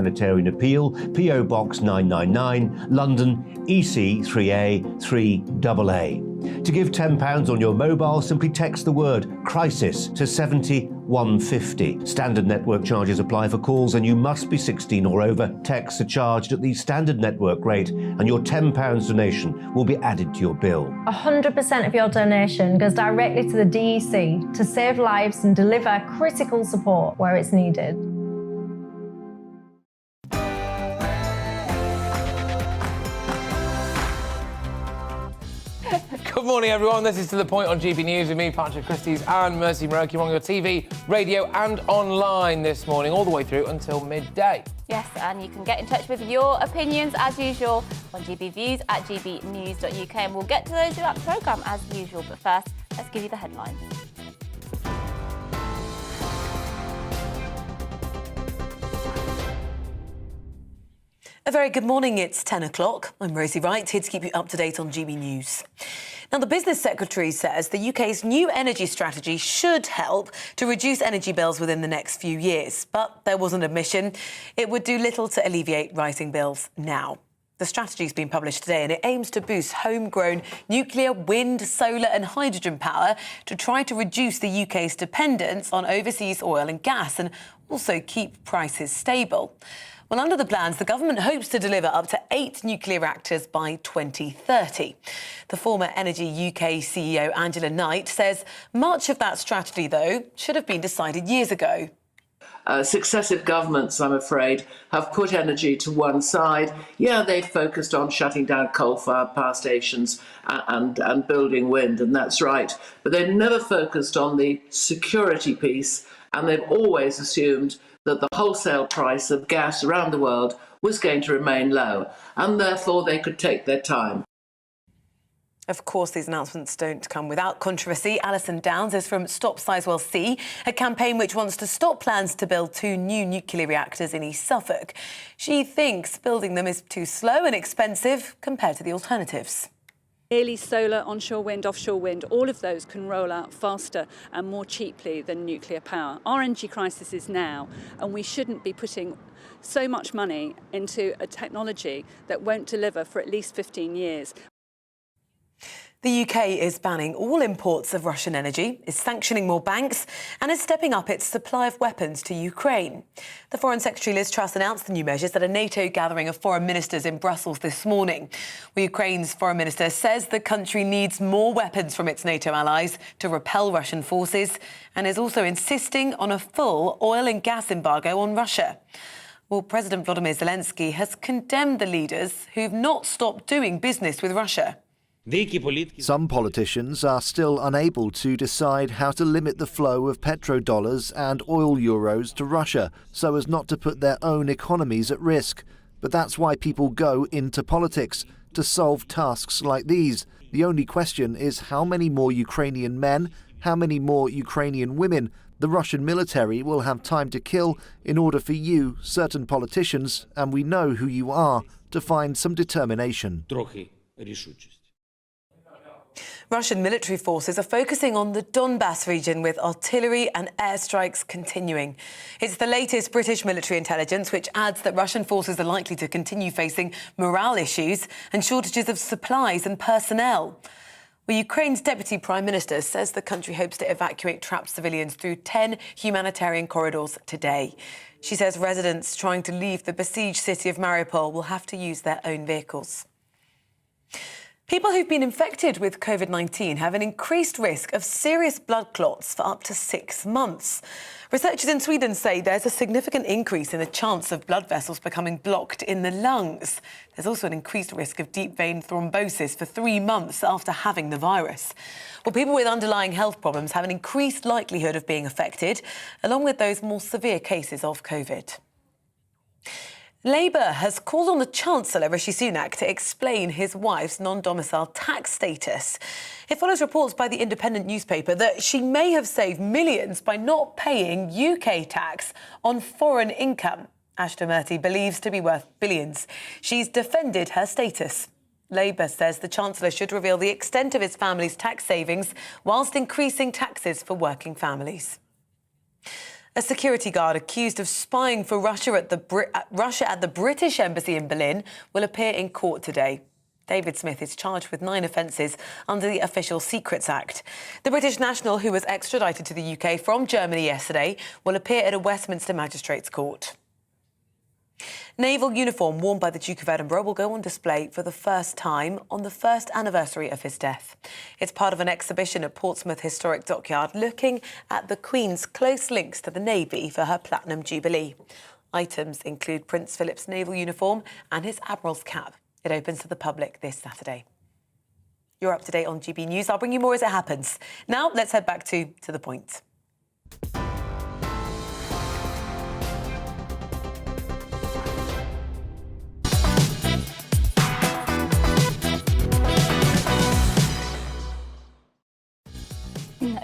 Humanitarian Appeal, PO Box 999, London, EC 3A 3AA. To give £10 on your mobile, simply text the word crisis to 70150. Standard network charges apply for calls and you must be 16 or over. Texts are charged at the standard network rate and your £10 donation will be added to your bill. 100% of your donation goes directly to the DEC to save lives and deliver critical support where it's needed. Good morning, everyone. This is To The Point on GBNews with me, Patrick Christys and Mercy Muroki on your TV, radio and online this morning, all the way through until midday. Yes, and you can get in touch with your opinions, as usual, on GBViews at gbnews.uk. And we'll get to those throughout the programme, as usual. But first, let's give you the headlines. A very good morning. It's 10 o'clock. I'm Rosie Wright, here to keep you up to date on GB News. Now, the Business Secretary says the UK's new energy strategy should help to reduce energy bills within the next few years. But there was an admission it would do little to alleviate rising bills now. The strategy's been published today and it aims to boost homegrown nuclear, wind, solar and hydrogen power to try to reduce the UK's dependence on overseas oil and gas and also keep prices stable. Well, under the plans, the government hopes to deliver up to 8 nuclear reactors by 2030. The former Energy UK CEO Angela Knight says much of that strategy, though, should have been decided years ago. Successive governments, I'm afraid, have put energy to one side. Yeah, they've focused on shutting down coal-fired power stations and building wind, and that's right. But they've never focused on the security piece, and they've always assumed that the wholesale price of gas around the world was going to remain low, and therefore they could take their time. Of course, these announcements don't come without controversy. Alison Downs is from Stop Sizewell C, a campaign which wants to stop plans to build 2 new nuclear reactors in East Suffolk. She thinks building them is too slow and expensive compared to the alternatives. Clearly, solar, onshore wind, offshore wind, all of those can roll out faster and more cheaply than nuclear power. Our energy crisis is now, and we shouldn't be putting so much money into a technology that won't deliver for at least 15 years. The UK is banning all imports of Russian energy, is sanctioning more banks and is stepping up its supply of weapons to Ukraine. The Foreign Secretary Liz Truss announced the new measures at a NATO gathering of foreign ministers in Brussels this morning. Well, Ukraine's foreign minister says the country needs more weapons from its NATO allies to repel Russian forces and is also insisting on a full oil and gas embargo on Russia. Well, President Volodymyr Zelensky has condemned the leaders who've not stopped doing business with Russia. Some politicians are still unable to decide how to limit the flow of petrodollars and oil euros to Russia so as not to put their own economies at risk. But that's why people go into politics, to solve tasks like these. The only question is how many more Ukrainian men, how many more Ukrainian women the Russian military will have time to kill in order for you, certain politicians, and we know who you are, to find some determination. Russian military forces are focusing on the Donbass region with artillery and airstrikes continuing. It's the latest British military intelligence which adds that Russian forces are likely to continue facing morale issues and shortages of supplies and personnel. Well, Ukraine's Deputy Prime Minister says the country hopes to evacuate trapped civilians through 10 humanitarian corridors today. She says residents trying to leave the besieged city of Mariupol will have to use their own vehicles. People who've been infected with COVID-19 have an increased risk of serious blood clots for up to 6 months. Researchers in Sweden say there's a significant increase in the chance of blood vessels becoming blocked in the lungs. There's also an increased risk of deep vein thrombosis for 3 months after having the virus. Well, people with underlying health problems have an increased likelihood of being affected, along with those more severe cases of COVID. Labour has called on the Chancellor, Rishi Sunak, to explain his wife's non-domicile tax status. It follows reports by the Independent newspaper that she may have saved millions by not paying UK tax on foreign income. Ashton Murty believes to be worth billions. She's defended her status. Labour says the Chancellor should reveal the extent of his family's tax savings whilst increasing taxes for working families. A security guard accused of spying for Russia at the British Embassy in Berlin will appear in court today. David Smith is charged with 9 offences under the Official Secrets Act. The British national, who was extradited to the UK from Germany yesterday, will appear at a Westminster Magistrates' Court. Naval uniform worn by the Duke of Edinburgh will go on display for the first time on the first anniversary of his death. It's part of an exhibition at Portsmouth Historic Dockyard looking at the Queen's close links to the Navy for her Platinum Jubilee. Items include Prince Philip's naval uniform and his Admiral's cap. It opens to the public this Saturday. You're up to date on GB News. I'll bring you more as it happens. Now, let's head back to the point.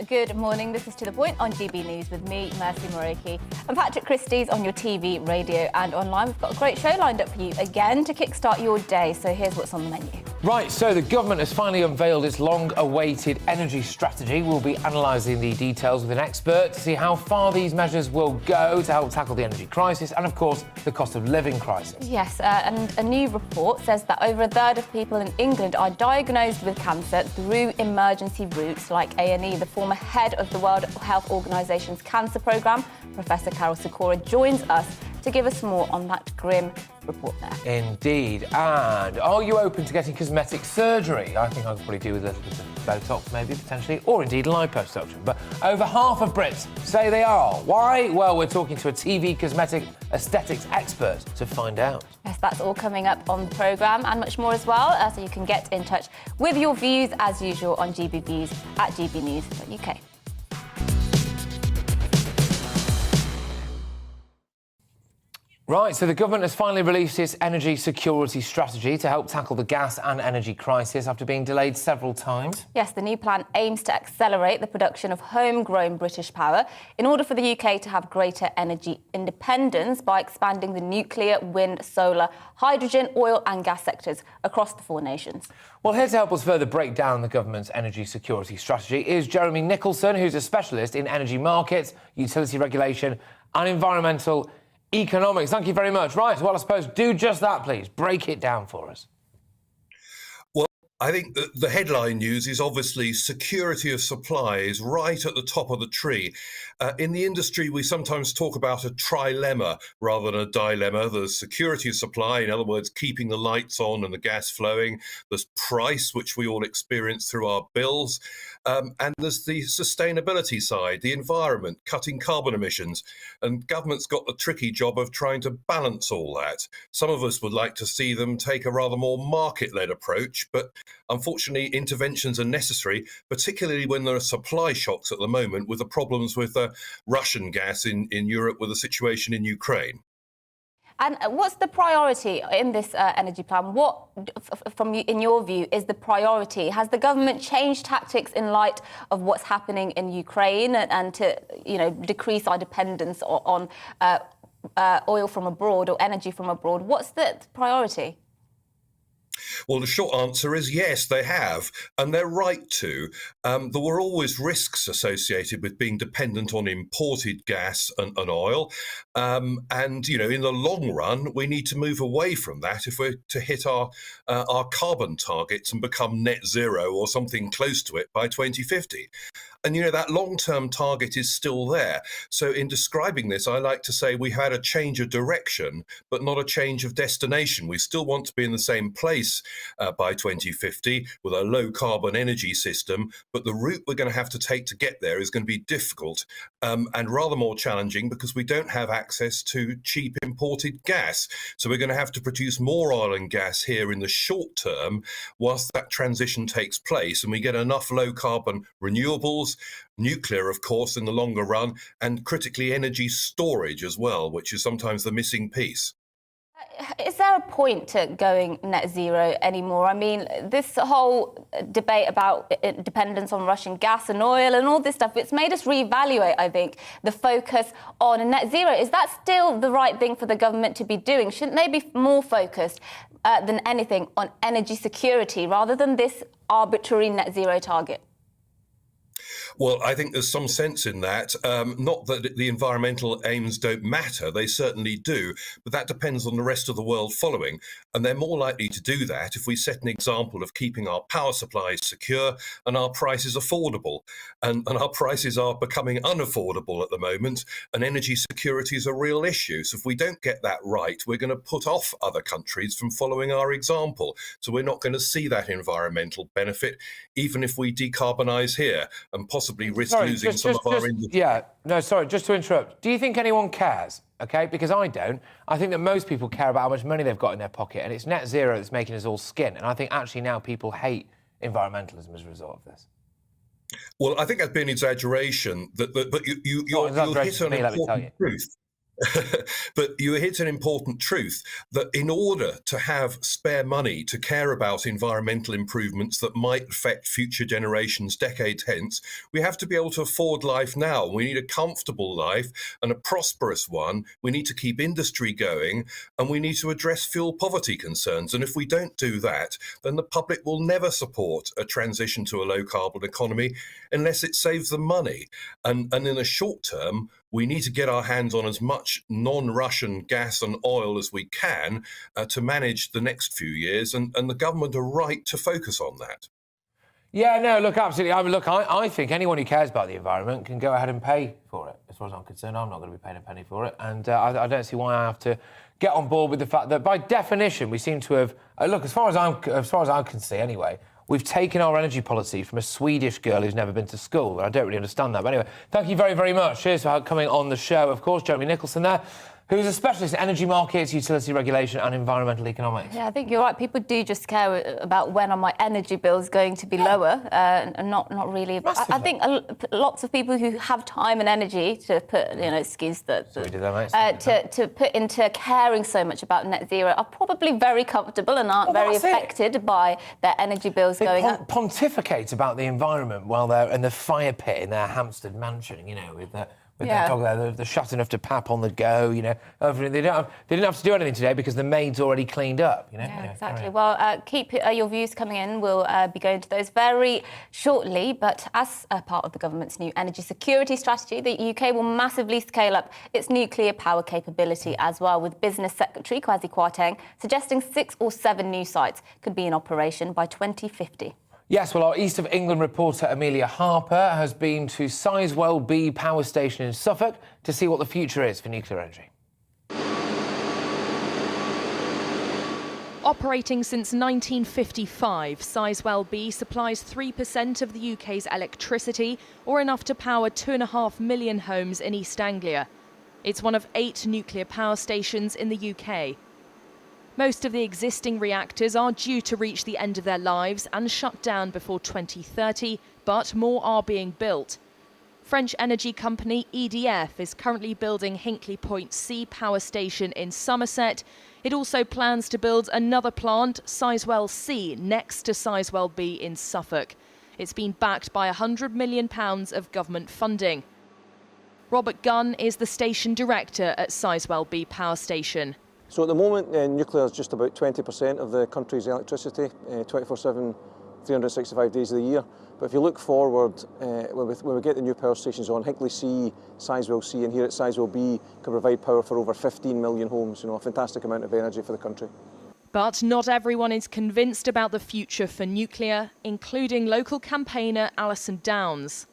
Good morning, this is To The Point on GB News with me, Mercy Muroki. I'm Patrick Christys on your TV, radio and online. We've got a great show lined up for you again to kickstart your day, so here's what's on the menu. Right, so the government has finally unveiled its long-awaited energy strategy. We'll be analysing the details with an expert to see how far these measures will go to help tackle the energy crisis and, of course, the cost of living crisis. Yes, and a new report says that over a third of people in England are diagnosed with cancer through emergency routes like A&E. The former head of the World Health Organisation's cancer programme, Professor Carol Sikora, joins us to give us more on that grim report there. Indeed. And are you open to getting cosmetic surgery? I think I could probably do with a little bit of Botox, maybe, potentially, or indeed liposuction. But over half of Brits say they are. Why? Well, we're talking to a TV cosmetic aesthetics expert to find out. Yes, that's all coming up on the programme and much more as well, so you can get in touch with your views, as usual, on GB Views at gbnews.uk. Right, so the government has finally released its energy security strategy to help tackle the gas and energy crisis after being delayed several times. Yes, the new plan aims to accelerate the production of homegrown British power in order for the UK to have greater energy independence by expanding the nuclear, wind, solar, hydrogen, oil and gas sectors across the 4 nations. Well, here to help us further break down the government's energy security strategy is Jeremy Nicholson, who's a specialist in energy markets, utility regulation and environmental economics. Thank you very much. Right, well, I suppose do just that, please. Break it down for us. Well, I think the headline news is obviously security of supply is right at the top of the tree. In the industry, we sometimes talk about a trilemma rather than a dilemma. There's security of supply, in other words, keeping the lights on and the gas flowing. There's price, which we all experience through our bills. And there's the sustainability side, the environment, cutting carbon emissions. And government's got the tricky job of trying to balance all that. Some of us would like to see them take a rather more market-led approach, but unfortunately, interventions are necessary, particularly when there are supply shocks at the moment with the problems with Russian gas in Europe with the situation in Ukraine. And what's the priority in this energy plan? What, in your view, is the priority? Has the government changed tactics in light of what's happening in Ukraine and to, decrease our dependence on oil from abroad or energy from abroad? What's the priority? Well, the short answer is yes, they have, and they're right to. There were always risks associated with being dependent on imported gas and oil. And, in the long run, we need to move away from that if we're to hit our carbon targets and become net zero or something close to it by 2050. And, that long-term target is still there. So in describing this, I like to say we had a change of direction, but not a change of destination. We still want to be in the same place by 2050 with a low-carbon energy system, but the route we're going to have to take to get there is going to be difficult and rather more challenging because we don't have access to cheap imported gas. So we're going to have to produce more oil and gas here in the short term whilst that transition takes place and we get enough low-carbon renewables, nuclear, of course, in the longer run, and critically energy storage as well, which is sometimes the missing piece. Is there a point to going net zero anymore? I mean, this whole debate about dependence on Russian gas and oil and all this stuff, it's made us reevaluate, I think, the focus on net zero. Is that still the right thing for the government to be doing? Shouldn't they be more focused than anything on energy security rather than this arbitrary net zero target? Well, I think there's some sense in that. Not that the environmental aims don't matter, they certainly do, but that depends on the rest of the world following. And they're more likely to do that if we set an example of keeping our power supplies secure and our prices affordable. And our prices are becoming unaffordable at the moment, and energy security is a real issue. So if we don't get that right, we're going to put off other countries from following our example. So we're not going to see that environmental benefit, even if we decarbonise here, and possibly risk losing some of our industry. Yeah, no, sorry, just to interrupt. Do you think anyone cares? OK, because I don't. I think that most people care about how much money they've got in their pocket, and it's net zero that's making us all skin. And I think actually now people hate environmentalism as a result of this. Well, I think that'd be an exaggeration, but you hit on an important truth. But you hit an important truth that in order to have spare money to care about environmental improvements that might affect future generations decades hence, we have to be able to afford life now. We need a comfortable life and a prosperous one. We need to keep industry going, and we need to address fuel poverty concerns. And if we don't do that, then the public will never support a transition to a low carbon economy unless it saves them money. And in the short term, we need to get our hands on as much non-Russian gas and oil as we can to manage the next few years, and the government are right to focus on that. Yeah, no, look, absolutely. I think anyone who cares about the environment can go ahead and pay for it. As far as I'm concerned, I'm not going to be paying a penny for it, and I don't see why I have to get on board with the fact that, by definition, we seem to have look. As far as I can see, anyway. We've taken our energy policy from a Swedish girl who's never been to school. I don't really understand that. But anyway, thank you very, very much. Cheers for coming on the show. Of course, Jeremy Nicholson there, who's a specialist in energy markets, utility regulation and environmental economics. Yeah, I think you're right. People do just care about when are my energy bills going to be lower, and not really. I think lots of people who have time and energy to put, excuse that, to put into caring so much about net zero are probably very comfortable and aren't very affected by their energy bills going up. Pontificate about the environment while they're in the fire pit in their Hampstead mansion, with their dog there, they're shut enough to pap on the go, They didn't have to do anything today because the maid's already cleaned up, Yeah, anyway, exactly. Well, keep your views coming in. We'll be going to those very shortly. But as a part of the government's new energy security strategy, the UK will massively scale up its nuclear power capability as well, with Business Secretary Kwasi Kwarteng suggesting 6 or 7 new sites could be in operation by 2050. Yes, well, our East of England reporter Amelia Harper has been to Sizewell B power station in Suffolk to see what the future is for nuclear energy. Operating since 1955, Sizewell B supplies 3% of the UK's electricity, or enough to power 2.5 million homes in East Anglia. It's one of 8 nuclear power stations in the UK. Most of the existing reactors are due to reach the end of their lives and shut down before 2030, but more are being built. French energy company EDF is currently building Hinkley Point C power station in Somerset. It also plans to build another plant, Sizewell C, next to Sizewell B in Suffolk. It's been backed by £100 million of government funding. Robert Gunn is the station director at Sizewell B power station. So at the moment, nuclear is just about 20% of the country's electricity, 24/7, 365 days of the year. But if you look forward, when we get the new power stations on, Hinkley C, Sizewell C, and here at Sizewell B can provide power for over 15 million homes, a fantastic amount of energy for the country. But not everyone is convinced about the future for nuclear, including local campaigner Alison Downs.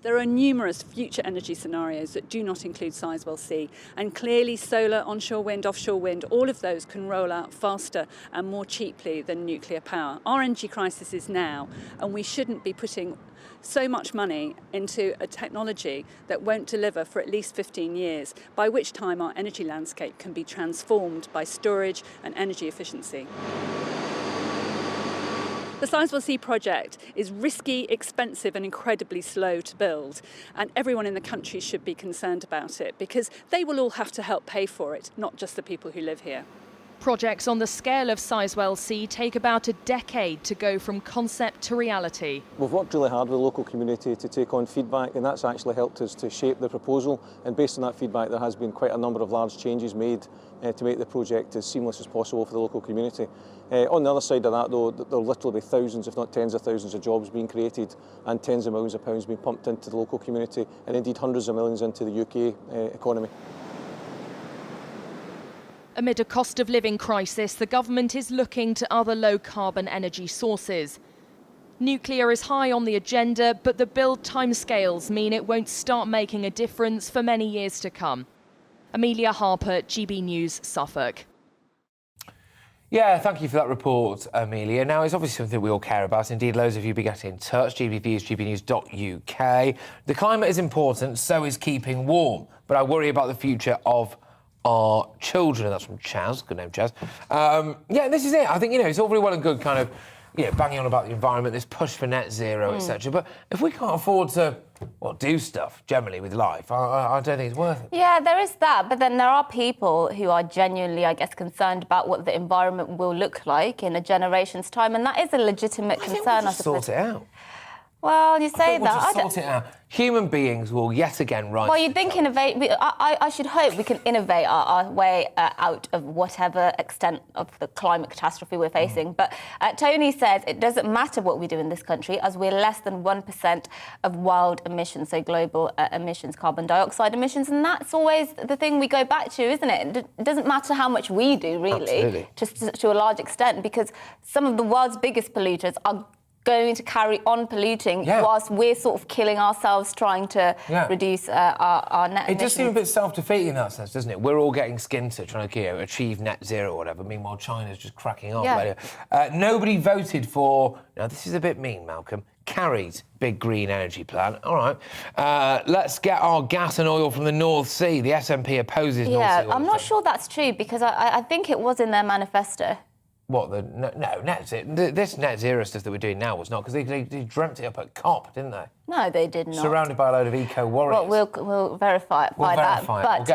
There are numerous future energy scenarios that do not include Sizewell C, and clearly solar, onshore wind, offshore wind, all of those can roll out faster and more cheaply than nuclear power. Our energy crisis is now, and we shouldn't be putting so much money into a technology that won't deliver for at least 15 years, by which time our energy landscape can be transformed by storage and energy efficiency. The Sizewell C project is risky, expensive and incredibly slow to build, and everyone in the country should be concerned about it because they will all have to help pay for it, not just the people who live here. Projects on the scale of Sizewell C take about a decade to go from concept to reality. We've worked really hard with the local community to take on feedback, and that's actually helped us to shape the proposal. And based on that feedback, there has been quite a number of large changes made to make the project as seamless as possible for the local community. On the other side of that, though, there'll literally be thousands, if not tens of thousands of jobs being created and tens of millions of pounds being pumped into the local community and indeed hundreds of millions into the UK economy. Amid a cost of living crisis, the government is looking to other low-carbon energy sources. Nuclear is high on the agenda, but the build timescales mean it won't start making a difference for many years to come. Amelia Harper, GB News, Suffolk. Yeah, thank you for that report, Amelia. Now, it's obviously something we all care about. Indeed, loads of you be getting in touch. GBViews, gbnews.uk. The climate is important, so is keeping warm. But I worry about the future of our children. That's from Chaz. Good name, Chaz. Yeah, this is it. I think, it's all very well and good kind of, banging on about the environment, this push for net zero, etc. But if we can't afford to, do stuff generally with life, I don't think it's worth it. Yeah, there is that. But then there are people who are genuinely, I guess, concerned about what the environment will look like in a generation's time. And that is a legitimate concern, I suppose. Sort it out. Well, you say We'll that. just sort it out. Human beings will yet again rise. Well, you'd think I should hope we can innovate our way out of whatever extent of the climate catastrophe we're facing. But Tony says it doesn't matter what we do in this country, as we're less than 1% of world emissions, so global emissions, carbon dioxide emissions. And that's always the thing we go back to, isn't it? It doesn't matter how much we do, really, just to a large extent, because some of the world's biggest polluters are going to carry on polluting whilst we're sort of killing ourselves trying to reduce our net emissions. It does seem a bit self-defeating in that sense, doesn't it? We're all getting skinned to trying to achieve net zero or whatever. Meanwhile, China's just cracking on. Nobody voted for... Now, this is a bit mean, Malcolm. Carrie's big green energy plan. All right. Let's get our gas and oil from the North Sea. The SNP opposes North Sea oil. I'm not sure that's true, because I think it was in their manifesto. What, net zero? This net zero stuff that we're doing now was not, because they dreamt it up at COP, didn't they? No, they did not. Surrounded by a load of eco-warriors. Well, we'll verify that. But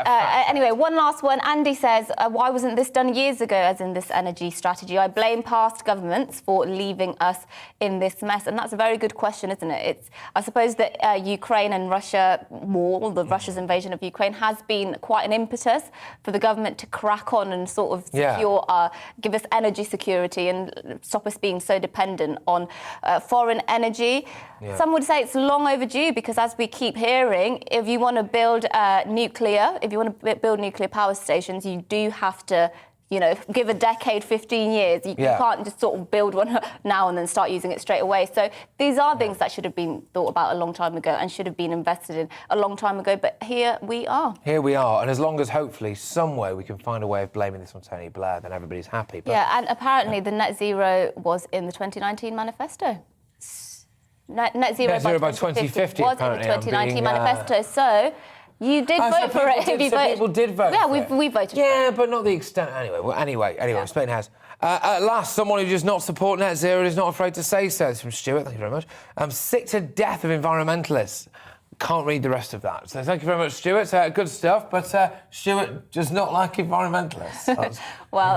anyway, one last one. Andy says, why wasn't this done years ago, as in this energy strategy? I blame past governments for leaving us in this mess. And that's a very good question, isn't it? I suppose that Ukraine and Russia war, Russia's invasion of Ukraine, has been quite an impetus for the government to crack on and sort of secure, give us energy security and stop us being so dependent on foreign energy. Some would say it's long overdue, because as we keep hearing, if you want to build nuclear power stations, you do have to, give a decade, 15 years. You can't just sort of build one now and then start using it straight away. So these are things that should have been thought about a long time ago and should have been invested in a long time ago. But here we are. Here we are. And as long as hopefully some way we can find a way of blaming this on Tony Blair, then everybody's happy. But and apparently the net zero was in the 2019 manifesto. Net zero by 2050 was in the 2019 manifesto. So you did vote for it. People did vote. Yeah, we voted. Yeah, but not the extent. Anyway, splitting hairs. At last, someone who does not support net zero and is not afraid to say so. It's from Stuart. Thank you very much. I'm sick to death of environmentalists. Can't read the rest of that. So thank you very much, Stuart. Good stuff. But Stuart does not like environmentalists.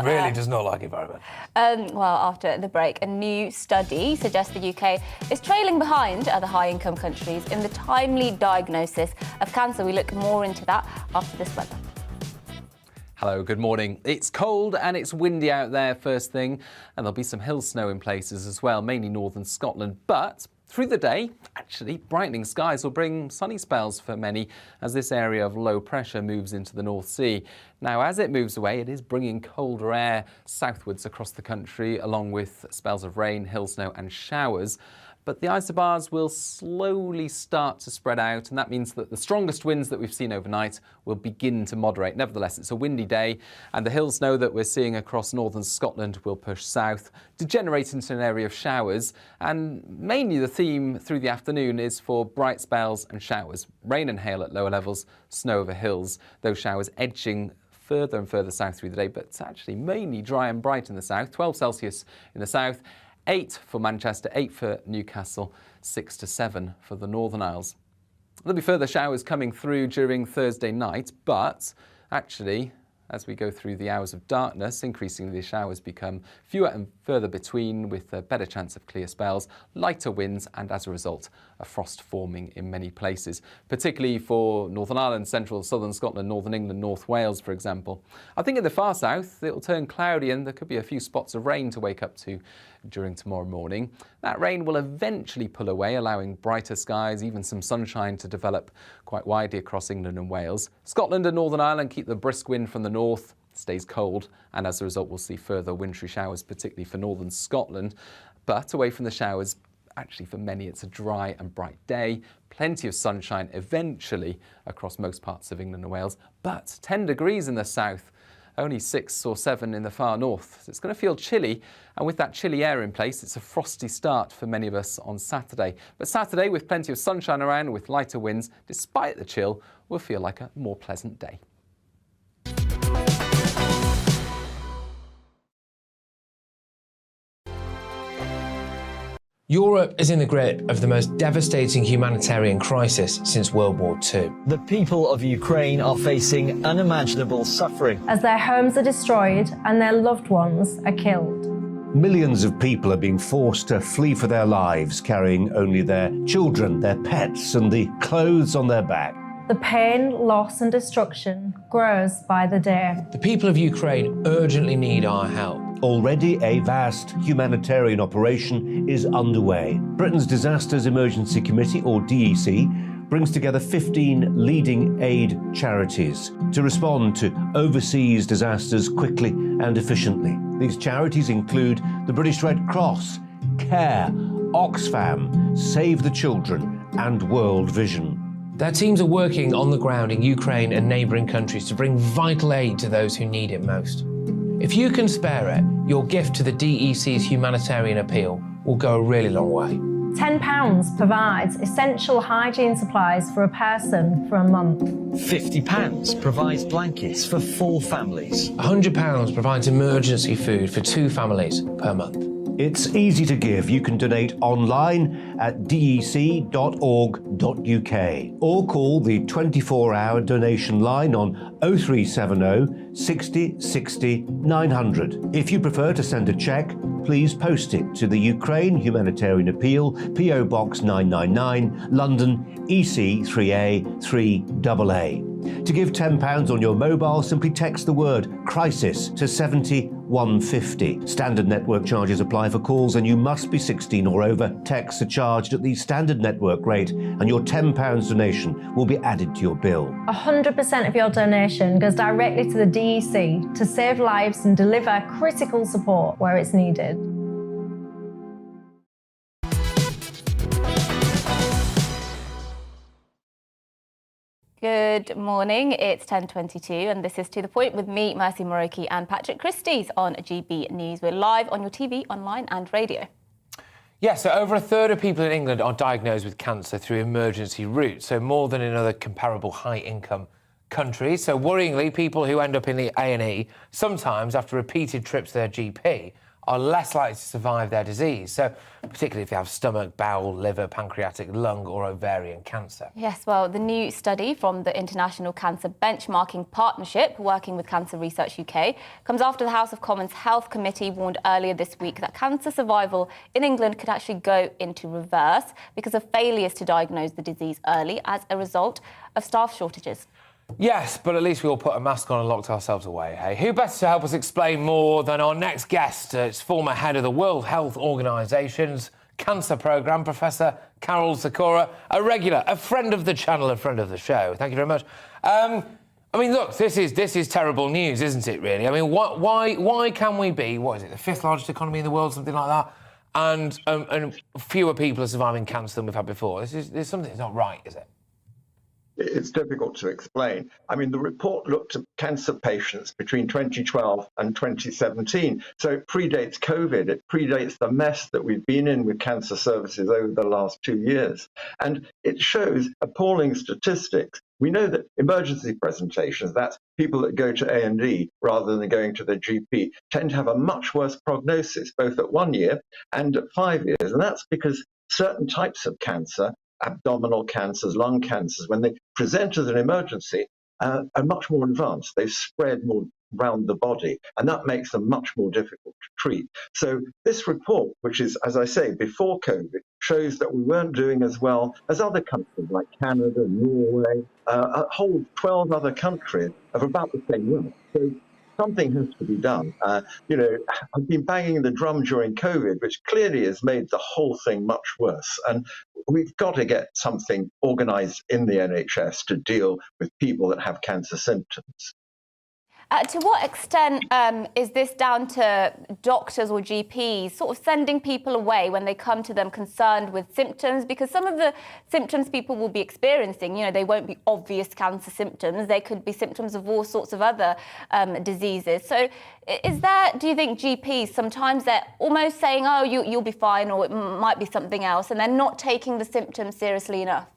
Really does not like environmentalists. After the break, a new study suggests the UK is trailing behind other high-income countries in the timely diagnosis of cancer. We look more into that after this weather. Hello, good morning. It's cold and it's windy out there first thing, and there'll be some hill snow in places as well, mainly northern Scotland. But through the day, actually, brightening skies will bring sunny spells for many as this area of low pressure moves into the North Sea. Now, as it moves away, it is bringing colder air southwards across the country, along with spells of rain, hill snow and showers. But the isobars will slowly start to spread out, and that means that the strongest winds that we've seen overnight will begin to moderate. Nevertheless, it's a windy day, and the hill snow that we're seeing across northern Scotland will push south, degenerate into an area of showers, and mainly the theme through the afternoon is for bright spells and showers. Rain and hail at lower levels, snow over hills, those showers edging further and further south through the day, but it's actually mainly dry and bright in the south, 12 Celsius in the south, 8 for Manchester, 8 for Newcastle, 6 to 7 for the Northern Isles. There'll be further showers coming through during Thursday night, but actually As we go through the hours of darkness, increasingly the showers become fewer and further between, with a better chance of clear spells, lighter winds and, as a result, a frost forming in many places, particularly for Northern Ireland, central southern Scotland, northern England, North Wales, for example. I think in the far south it will turn cloudy and there could be a few spots of rain to wake up to during tomorrow morning. That rain will eventually pull away, allowing brighter skies, even some sunshine to develop quite widely across England and Wales. Scotland and Northern Ireland keep the brisk wind from the north, stays cold, and as a result we'll see further wintry showers, particularly for northern Scotland. But away from the showers, actually for many it's a dry and bright day, plenty of sunshine eventually across most parts of England and Wales, but 10 degrees in the south, only 6 or 7 in the far north. So it's going to feel chilly, and with that chilly air in place, it's a frosty start for many of us on Saturday. But Saturday, with plenty of sunshine around, with lighter winds, despite the chill, will feel like a more pleasant day. Europe is in the grip of the most devastating humanitarian crisis since World War II. The people of Ukraine are facing unimaginable suffering as their homes are destroyed and their loved ones are killed. Millions of people are being forced to flee for their lives, carrying only their children, their pets, and the clothes on their back. The pain, loss and destruction grows by the day. The people of Ukraine urgently need our help. Already a vast humanitarian operation is underway. Britain's Disasters Emergency Committee, or DEC, brings together 15 leading aid charities to respond to overseas disasters quickly and efficiently. These charities include the British Red Cross, CARE, Oxfam, Save the Children and World Vision. Their teams are working on the ground in Ukraine and neighbouring countries to bring vital aid to those who need it most. If you can spare it, your gift to the DEC's humanitarian appeal will go a really long way. £10 provides essential hygiene supplies for a person for a month. £50 provides blankets for 4 families. £100 provides emergency food for 2 families per month. It's easy to give. You can donate online at dec.org.uk or call the 24-hour donation line on 0370 60 60 900. If you prefer to send a cheque, please post it to the Ukraine Humanitarian Appeal, PO Box 999, London, EC 3A 3AA. To give £10 on your mobile, simply text the word crisis to 70150. Standard network charges apply for calls and you must be 16 or over. Texts are charged at the standard network rate and your £10 donation will be added to your bill. 100% of your donation goes directly to the DEC to save lives and deliver critical support where it's needed. Good morning, it's 10:22 and this is To The Point with me, Mercy Muroki and Patrick Christys on GB News. We're live on your TV, online and radio. Yeah, so over a third of people in England are diagnosed with cancer through emergency routes, so more than in other comparable high-income countries. So worryingly, people who end up in the A&E, sometimes after repeated trips to their GP, are less likely to survive their disease, so particularly if they have stomach, bowel, liver, pancreatic, lung or ovarian cancer. Yes, well, the new study from the International Cancer Benchmarking Partnership, working with Cancer Research UK, comes after the House of Commons Health Committee warned earlier this week that cancer survival in England could actually go into reverse because of failures to diagnose the disease early as a result of staff shortages. Yes, but at least we all put a mask on and locked ourselves away, hey? Who better to help us explain more than our next guest? It's former head of the World Health Organization's Cancer Programme, Professor Carol Sikora, a regular, a friend of the channel, a friend of the show. Thank you very much. I mean, look, this is terrible news, isn't it, really? I mean, why can we be, what is it, the 5th largest economy in the world, something like that, and fewer people are surviving cancer than we've had before? There's something that's not right, is it? It's difficult to explain. I mean, the report looked at cancer patients between 2012 and 2017. So it predates COVID. It predates the mess that we've been in with cancer services over the last 2 years. And it shows appalling statistics. We know that emergency presentations, that's people that go to A&E rather than going to their GP, tend to have a much worse prognosis, both at 1 year and at 5 years. And that's because certain types of cancer, abdominal cancers, lung cancers, when they present as an emergency, are much more advanced. They've spread more round the body, and that makes them much more difficult to treat. So this report, which is, as I say, before COVID, shows that we weren't doing as well as other countries like Canada, Norway, a whole 12 other countries of about the same level. So something has to be done. You know, I've been banging the drum during COVID, which clearly has made the whole thing much worse. And we've got to get something organised in the NHS to deal with people that have cancer symptoms. To what extent is this down to doctors or GPs sort of sending people away when they come to them concerned with symptoms? Because some of the symptoms people will be experiencing, you know, they won't be obvious cancer symptoms. They could be symptoms of all sorts of other diseases. So is there, do you think GPs, sometimes they're almost saying, oh, you'll be fine, or it might be something else, and they're not taking the symptoms seriously enough?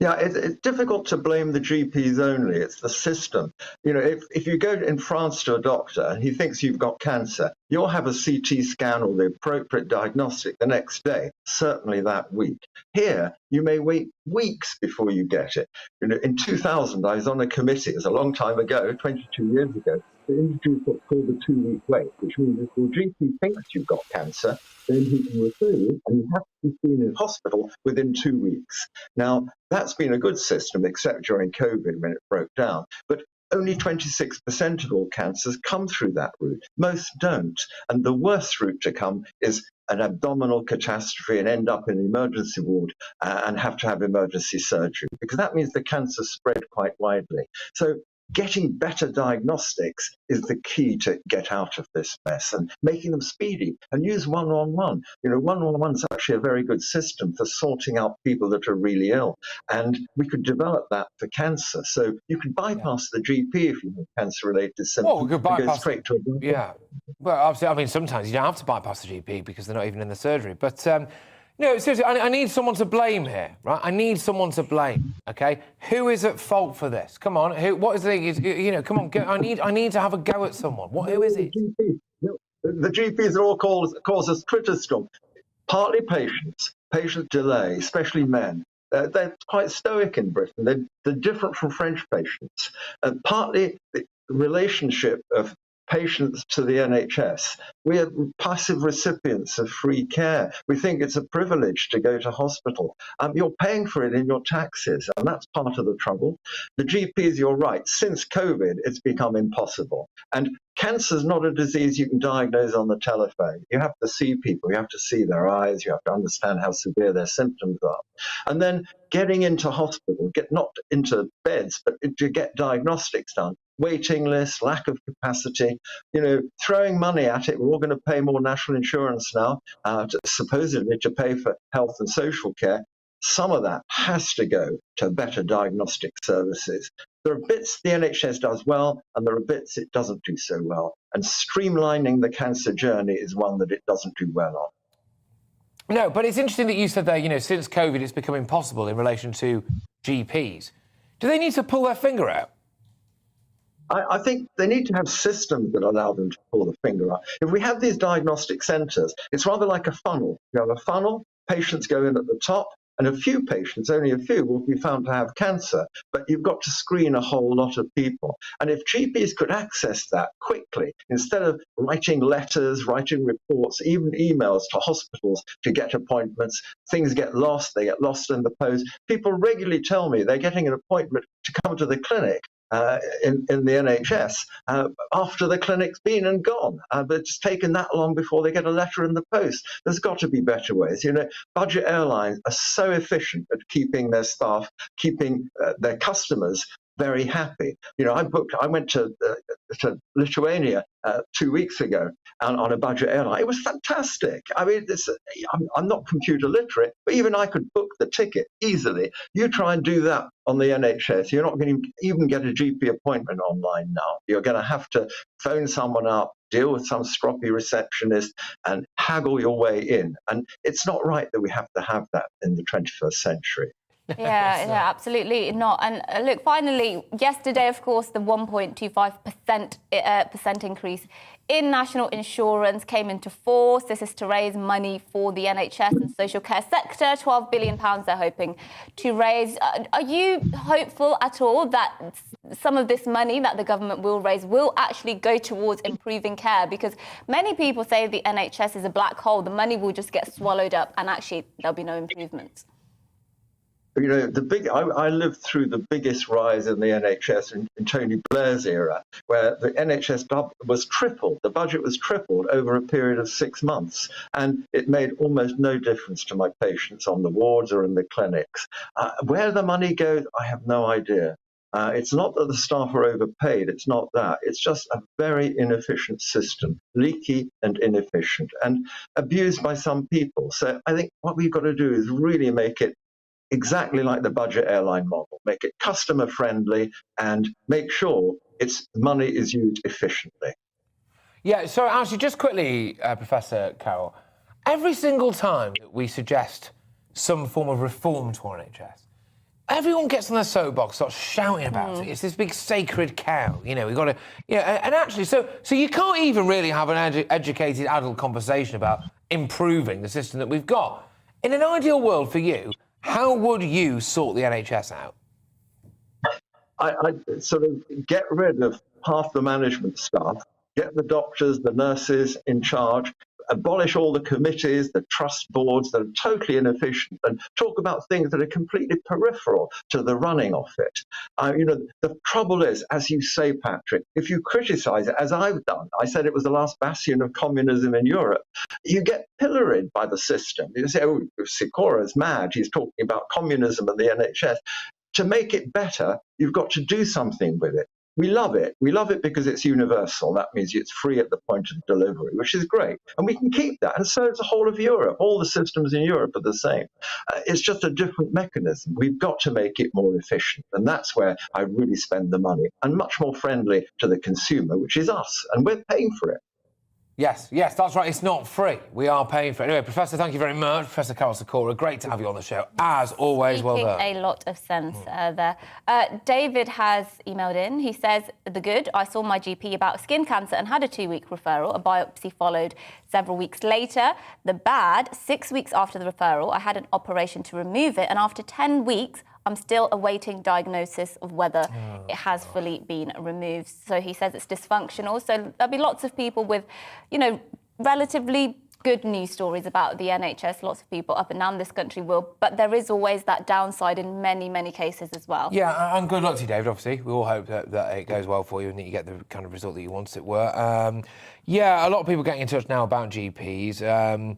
Yeah, it's difficult to blame the GPs only. It's the system. You know, if you go in France to a doctor and he thinks you've got cancer, you'll have a CT scan or the appropriate diagnostic the next day, certainly that week. Here, you may wait weeks before you get it. You know, in 2000, I was on a committee, it was a long time ago, 22 years ago, to introduce what's called the 2-week wait, which means if your GP thinks you've got cancer, then he can refer you, and you have to be seen in hospital within 2 weeks. Now, that's been a good system, except during COVID when it broke down. But only 26% of all cancers come through that route. Most don't. And the worst route to come is an abdominal catastrophe and end up in the emergency ward and have to have emergency surgery, because that means the cancer spread quite widely. So getting better diagnostics is the key to get out of this mess, and making them speedy, and use 111. You know, 111 is actually a very good system for sorting out people that are really ill, and we could develop that for cancer. So you could bypass the GP if you have cancer-related symptoms. Well, we could bypass straight to a doctor. Yeah. Well, obviously, I mean, sometimes you don't have to bypass the GP because they're not even in the surgery. But no, seriously, I need someone to blame here, right? I need someone to blame, OK? Who is at fault for this? Come on, what is the thing? You know, come on, I need to have a go at someone. Who is it? The GPs are all cause us criticism. Partly patient delay, especially men. They're quite stoic in Britain. They're different from French patients. Partly the relationship of patients to the NHS. We are passive recipients of free care. We think it's a privilege to go to hospital. You're paying for it in your taxes, and that's part of the trouble. The GPs, you're right, since COVID, it's become impossible. And cancer's not a disease you can diagnose on the telephone. You have to see people, you have to see their eyes, you have to understand how severe their symptoms are. And then getting into hospital, not into beds, but to get diagnostics done. Waiting lists, lack of capacity, you know, throwing money at it. We're all going to pay more national insurance now, supposedly to pay for health and social care. Some of that has to go to better diagnostic services. There are bits the NHS does well, and there are bits it doesn't do so well. And streamlining the cancer journey is one that it doesn't do well on. No, but it's interesting that you said that, you know, since COVID, it's become impossible in relation to GPs. Do they need to pull their finger out? I think they need to have systems that allow them to pull the finger out. If we have these diagnostic centres, it's rather like a funnel. You have a funnel, patients go in at the top, and a few patients, only a few, will be found to have cancer. But you've got to screen a whole lot of people. And if GPs could access that quickly, instead of writing letters, writing reports, even emails to hospitals to get appointments, things get lost, they get lost in the post. People regularly tell me they're getting an appointment to come to the clinic in the NHS after the clinic's been and gone, but it's taken that long before they get a letter in the post. There's got to be better ways. You know, budget airlines are so efficient at keeping their staff, keeping their customers very happy. You know, I went to Lithuania 2 weeks ago on a budget airline. It was fantastic. I mean, I'm not computer literate, but even I could book the ticket easily. You try and do that on the NHS, you're not going to even get a GP appointment online now. You're going to have to phone someone up, deal with some stroppy receptionist, and haggle your way in. And it's not right that we have to have that in the 21st century. Yeah, absolutely not. And look, finally, yesterday, of course, the 1.25% increase in national insurance came into force. This is to raise money for the NHS and social care sector. £12 billion they're hoping to raise. Are you hopeful at all that some of this money that the government will raise will actually go towards improving care? Because many people say the NHS is a black hole. The money will just get swallowed up and actually there'll be no improvements. You know, I lived through the biggest rise in the NHS in Tony Blair's era, where the NHS was tripled. The budget was tripled over a period of 6 months, and it made almost no difference to my patients on the wards or in the clinics. Where the money goes, I have no idea. It's not that the staff are overpaid. It's not that. It's just a very inefficient system, leaky and inefficient, and abused by some people. So I think what we've got to do is really make it exactly like the budget airline model, make it customer friendly and make sure money is used efficiently. Yeah, so actually, just quickly, Professor Carroll, every single time that we suggest some form of reform to our NHS, everyone gets on their soapbox, starts shouting about it. It's this big sacred cow, you know. We've got to, and actually, so you can't even really have an educated adult conversation about improving the system that we've got. In an ideal world for you, how would you sort the NHS out? I sort of get rid of half the management staff, get the doctors, the nurses in charge, abolish all the committees, the trust boards that are totally inefficient, and talk about things that are completely peripheral to the running of it. The trouble is, as you say, Patrick, if you criticise it, as I've done, I said it was the last bastion of communism in Europe, you get pilloried by the system. You say, oh, Sikora's mad, he's talking about communism and the NHS. To make it better, you've got to do something with it. We love it. We love it because it's universal. That means it's free at the point of delivery, which is great. And we can keep that. And so is the whole of Europe. All the systems in Europe are the same. It's just a different mechanism. We've got to make it more efficient. And that's where I really spend the money, and much more friendly to the consumer, which is us. And we're paying for it. Yes, that's right. It's not free. We are paying for it. Anyway, Professor, thank you very much. Professor Carol Sikora, great to have you on the show. As always, well done. A lot of sense there. David has emailed in. He says, the good, I saw my GP about skin cancer and had a 2-week referral. A biopsy followed several weeks later. The bad, 6 weeks after the referral, I had an operation to remove it. And after 10 weeks, I'm still awaiting diagnosis of whether it has fully been removed. So he says it's dysfunctional. So there'll be lots of people with, relatively good news stories about the NHS. Lots of people up and down this country will. But there is always that downside in many, many cases as well. Yeah, and good luck to you, David, obviously. We all hope that it goes well for you and that you get the kind of result that you want, as it were. A lot of people getting in touch now about GPs.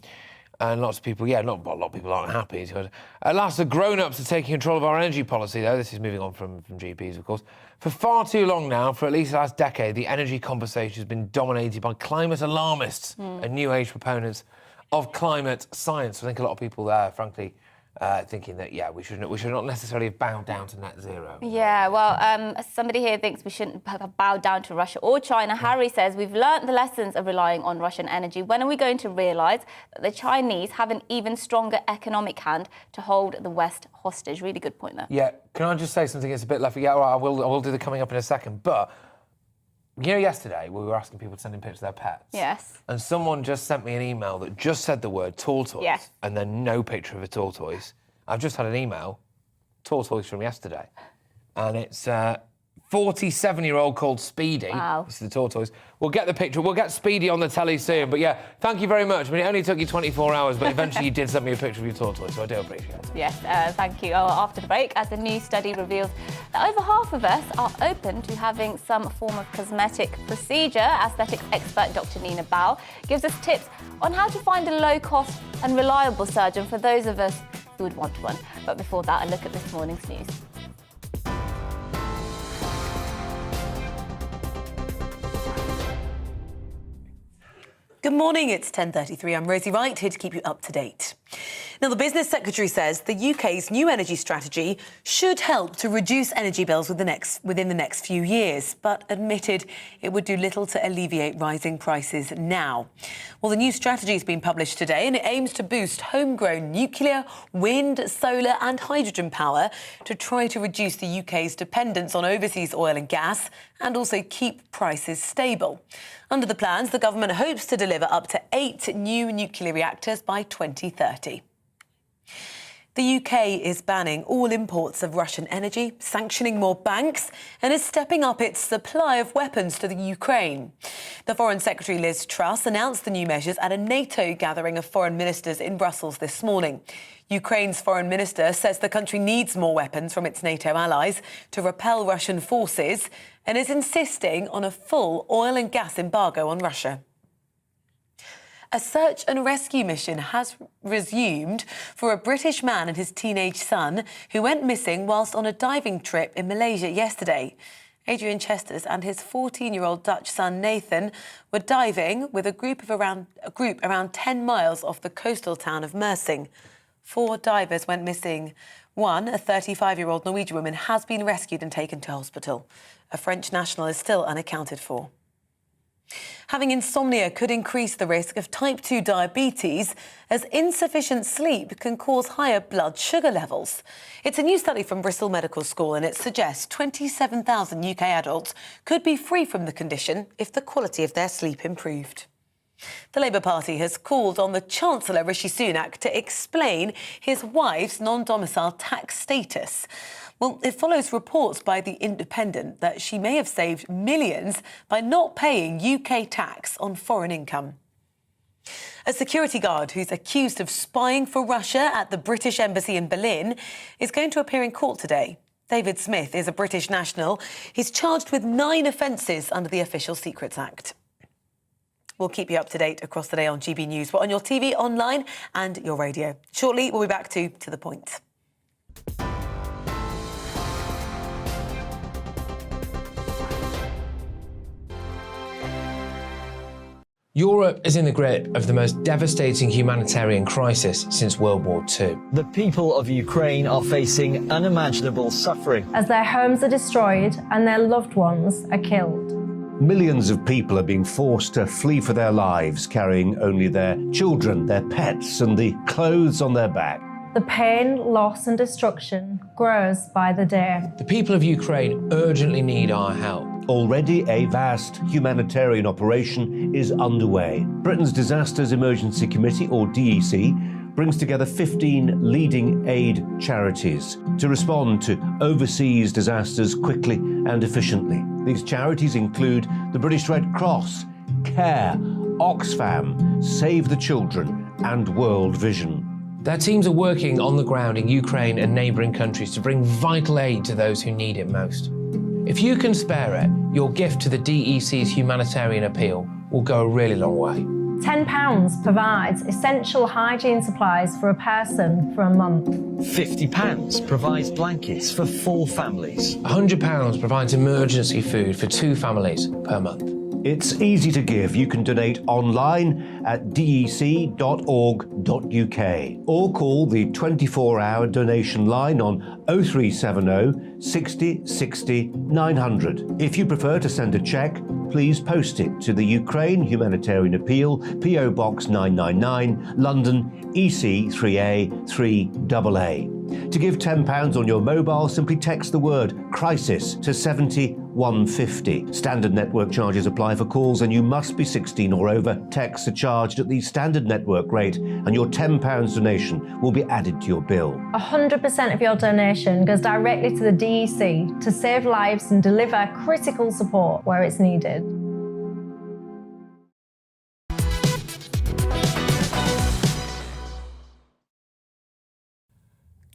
And lots of people, not a lot of people aren't happy. At last, the grown-ups are taking control of our energy policy, though. This is moving on from GPs, of course. For far too long now, for at least the last decade, the energy conversation has been dominated by climate alarmists and new age proponents of climate science. I think a lot of people there, frankly, thinking that, we should not necessarily have bowed down to net zero. Yeah, well, somebody here thinks we shouldn't have bowed down to Russia or China. Harry says, we've learnt the lessons of relying on Russian energy. When are we going to realise that the Chinese have an even stronger economic hand to hold the West hostage? Really good point there. Yeah, can I just say something that's a bit left? Yeah, all right, I will do the coming up in a second. But, yesterday we were asking people to send in pictures of their pets. Yes. And someone just sent me an email that just said the word tortoise. Yes. And then no picture of a tortoise. I've just had an email, tortoise from yesterday. And it's 47-year-old called Speedy. Wow. This is the tortoise. We'll get the picture. We'll get Speedy on the telly soon. But thank you very much. I mean, it only took you 24 hours, but eventually you did send me a picture of your tortoise, so I do appreciate it. Yes, thank you. After the break, as a new study reveals that over half of us are open to having some form of cosmetic procedure. Aesthetics expert Dr. Nina Bao gives us tips on how to find a low-cost and reliable surgeon for those of us who would want one. But before that, a look at this morning's news. Good morning, it's 10:33. I'm Rosie Wright, here to keep you up to date. Now, the Business Secretary says the UK's new energy strategy should help to reduce energy bills within the next few years, but admitted it would do little to alleviate rising prices now. Well, the new strategy has been published today and it aims to boost homegrown nuclear, wind, solar and hydrogen power to try to reduce the UK's dependence on overseas oil and gas and also keep prices stable. Under the plans, the government hopes to deliver up to 8 new nuclear reactors by 2030. The UK is banning all imports of Russian energy, sanctioning more banks, and is stepping up its supply of weapons to the Ukraine. The Foreign Secretary Liz Truss announced the new measures at a NATO gathering of foreign ministers in Brussels this morning. Ukraine's foreign minister says the country needs more weapons from its NATO allies to repel Russian forces and is insisting on a full oil and gas embargo on Russia. A search and rescue mission has resumed for a British man and his teenage son who went missing whilst on a diving trip in Malaysia yesterday. Adrian Chesters and his 14-year-old Dutch son Nathan were diving with a group around 10 miles off the coastal town of Mersing. 4 divers went missing. One, a 35-year-old Norwegian woman, has been rescued and taken to hospital. A French national is still unaccounted for. Having insomnia could increase the risk of type 2 diabetes as insufficient sleep can cause higher blood sugar levels. It's a new study from Bristol Medical School and it suggests 27,000 UK adults could be free from the condition if the quality of their sleep improved. The Labour Party has called on the Chancellor Rishi Sunak to explain his wife's non-domicile tax status. Well, it follows reports by The Independent that she may have saved millions by not paying UK tax on foreign income. A security guard who's accused of spying for Russia at the British Embassy in Berlin is going to appear in court today. David Smith is a British national. He's charged with 9 offences under the Official Secrets Act. We'll keep you up to date across the day on GB News. We're on your TV, online and your radio. Shortly, we'll be back to the point. Europe is in the grip of the most devastating humanitarian crisis since World War II. The people of Ukraine are facing unimaginable suffering as their homes are destroyed and their loved ones are killed. Millions of people are being forced to flee for their lives, carrying only their children, their pets, and the clothes on their back. The pain, loss and destruction grows by the day. The people of Ukraine urgently need our help. Already a vast humanitarian operation is underway. Britain's Disasters Emergency Committee, or DEC, brings together 15 leading aid charities to respond to overseas disasters quickly and efficiently. These charities include the British Red Cross, CARE, Oxfam, Save the Children and World Vision. Their teams are working on the ground in Ukraine and neighbouring countries to bring vital aid to those who need it most. If you can spare it, your gift to the DEC's humanitarian appeal will go a really long way. £10 provides essential hygiene supplies for a person for a month. £50 provides blankets for 4 families. £100 provides emergency food for 2 families per month. It's easy to give. You can donate online at dec.org.uk or call the 24-hour donation line on 0370 60 60 900. If you prefer to send a cheque, please post it to the Ukraine Humanitarian Appeal, PO Box 999, London, EC 3A 3AA. To give £10 on your mobile, simply text the word crisis to 70150. Standard network charges apply for calls and you must be 16 or over. Texts are charged at the standard network rate and your £10 donation will be added to your bill. 100% of your donation goes directly to the DEC to save lives and deliver critical support where it's needed.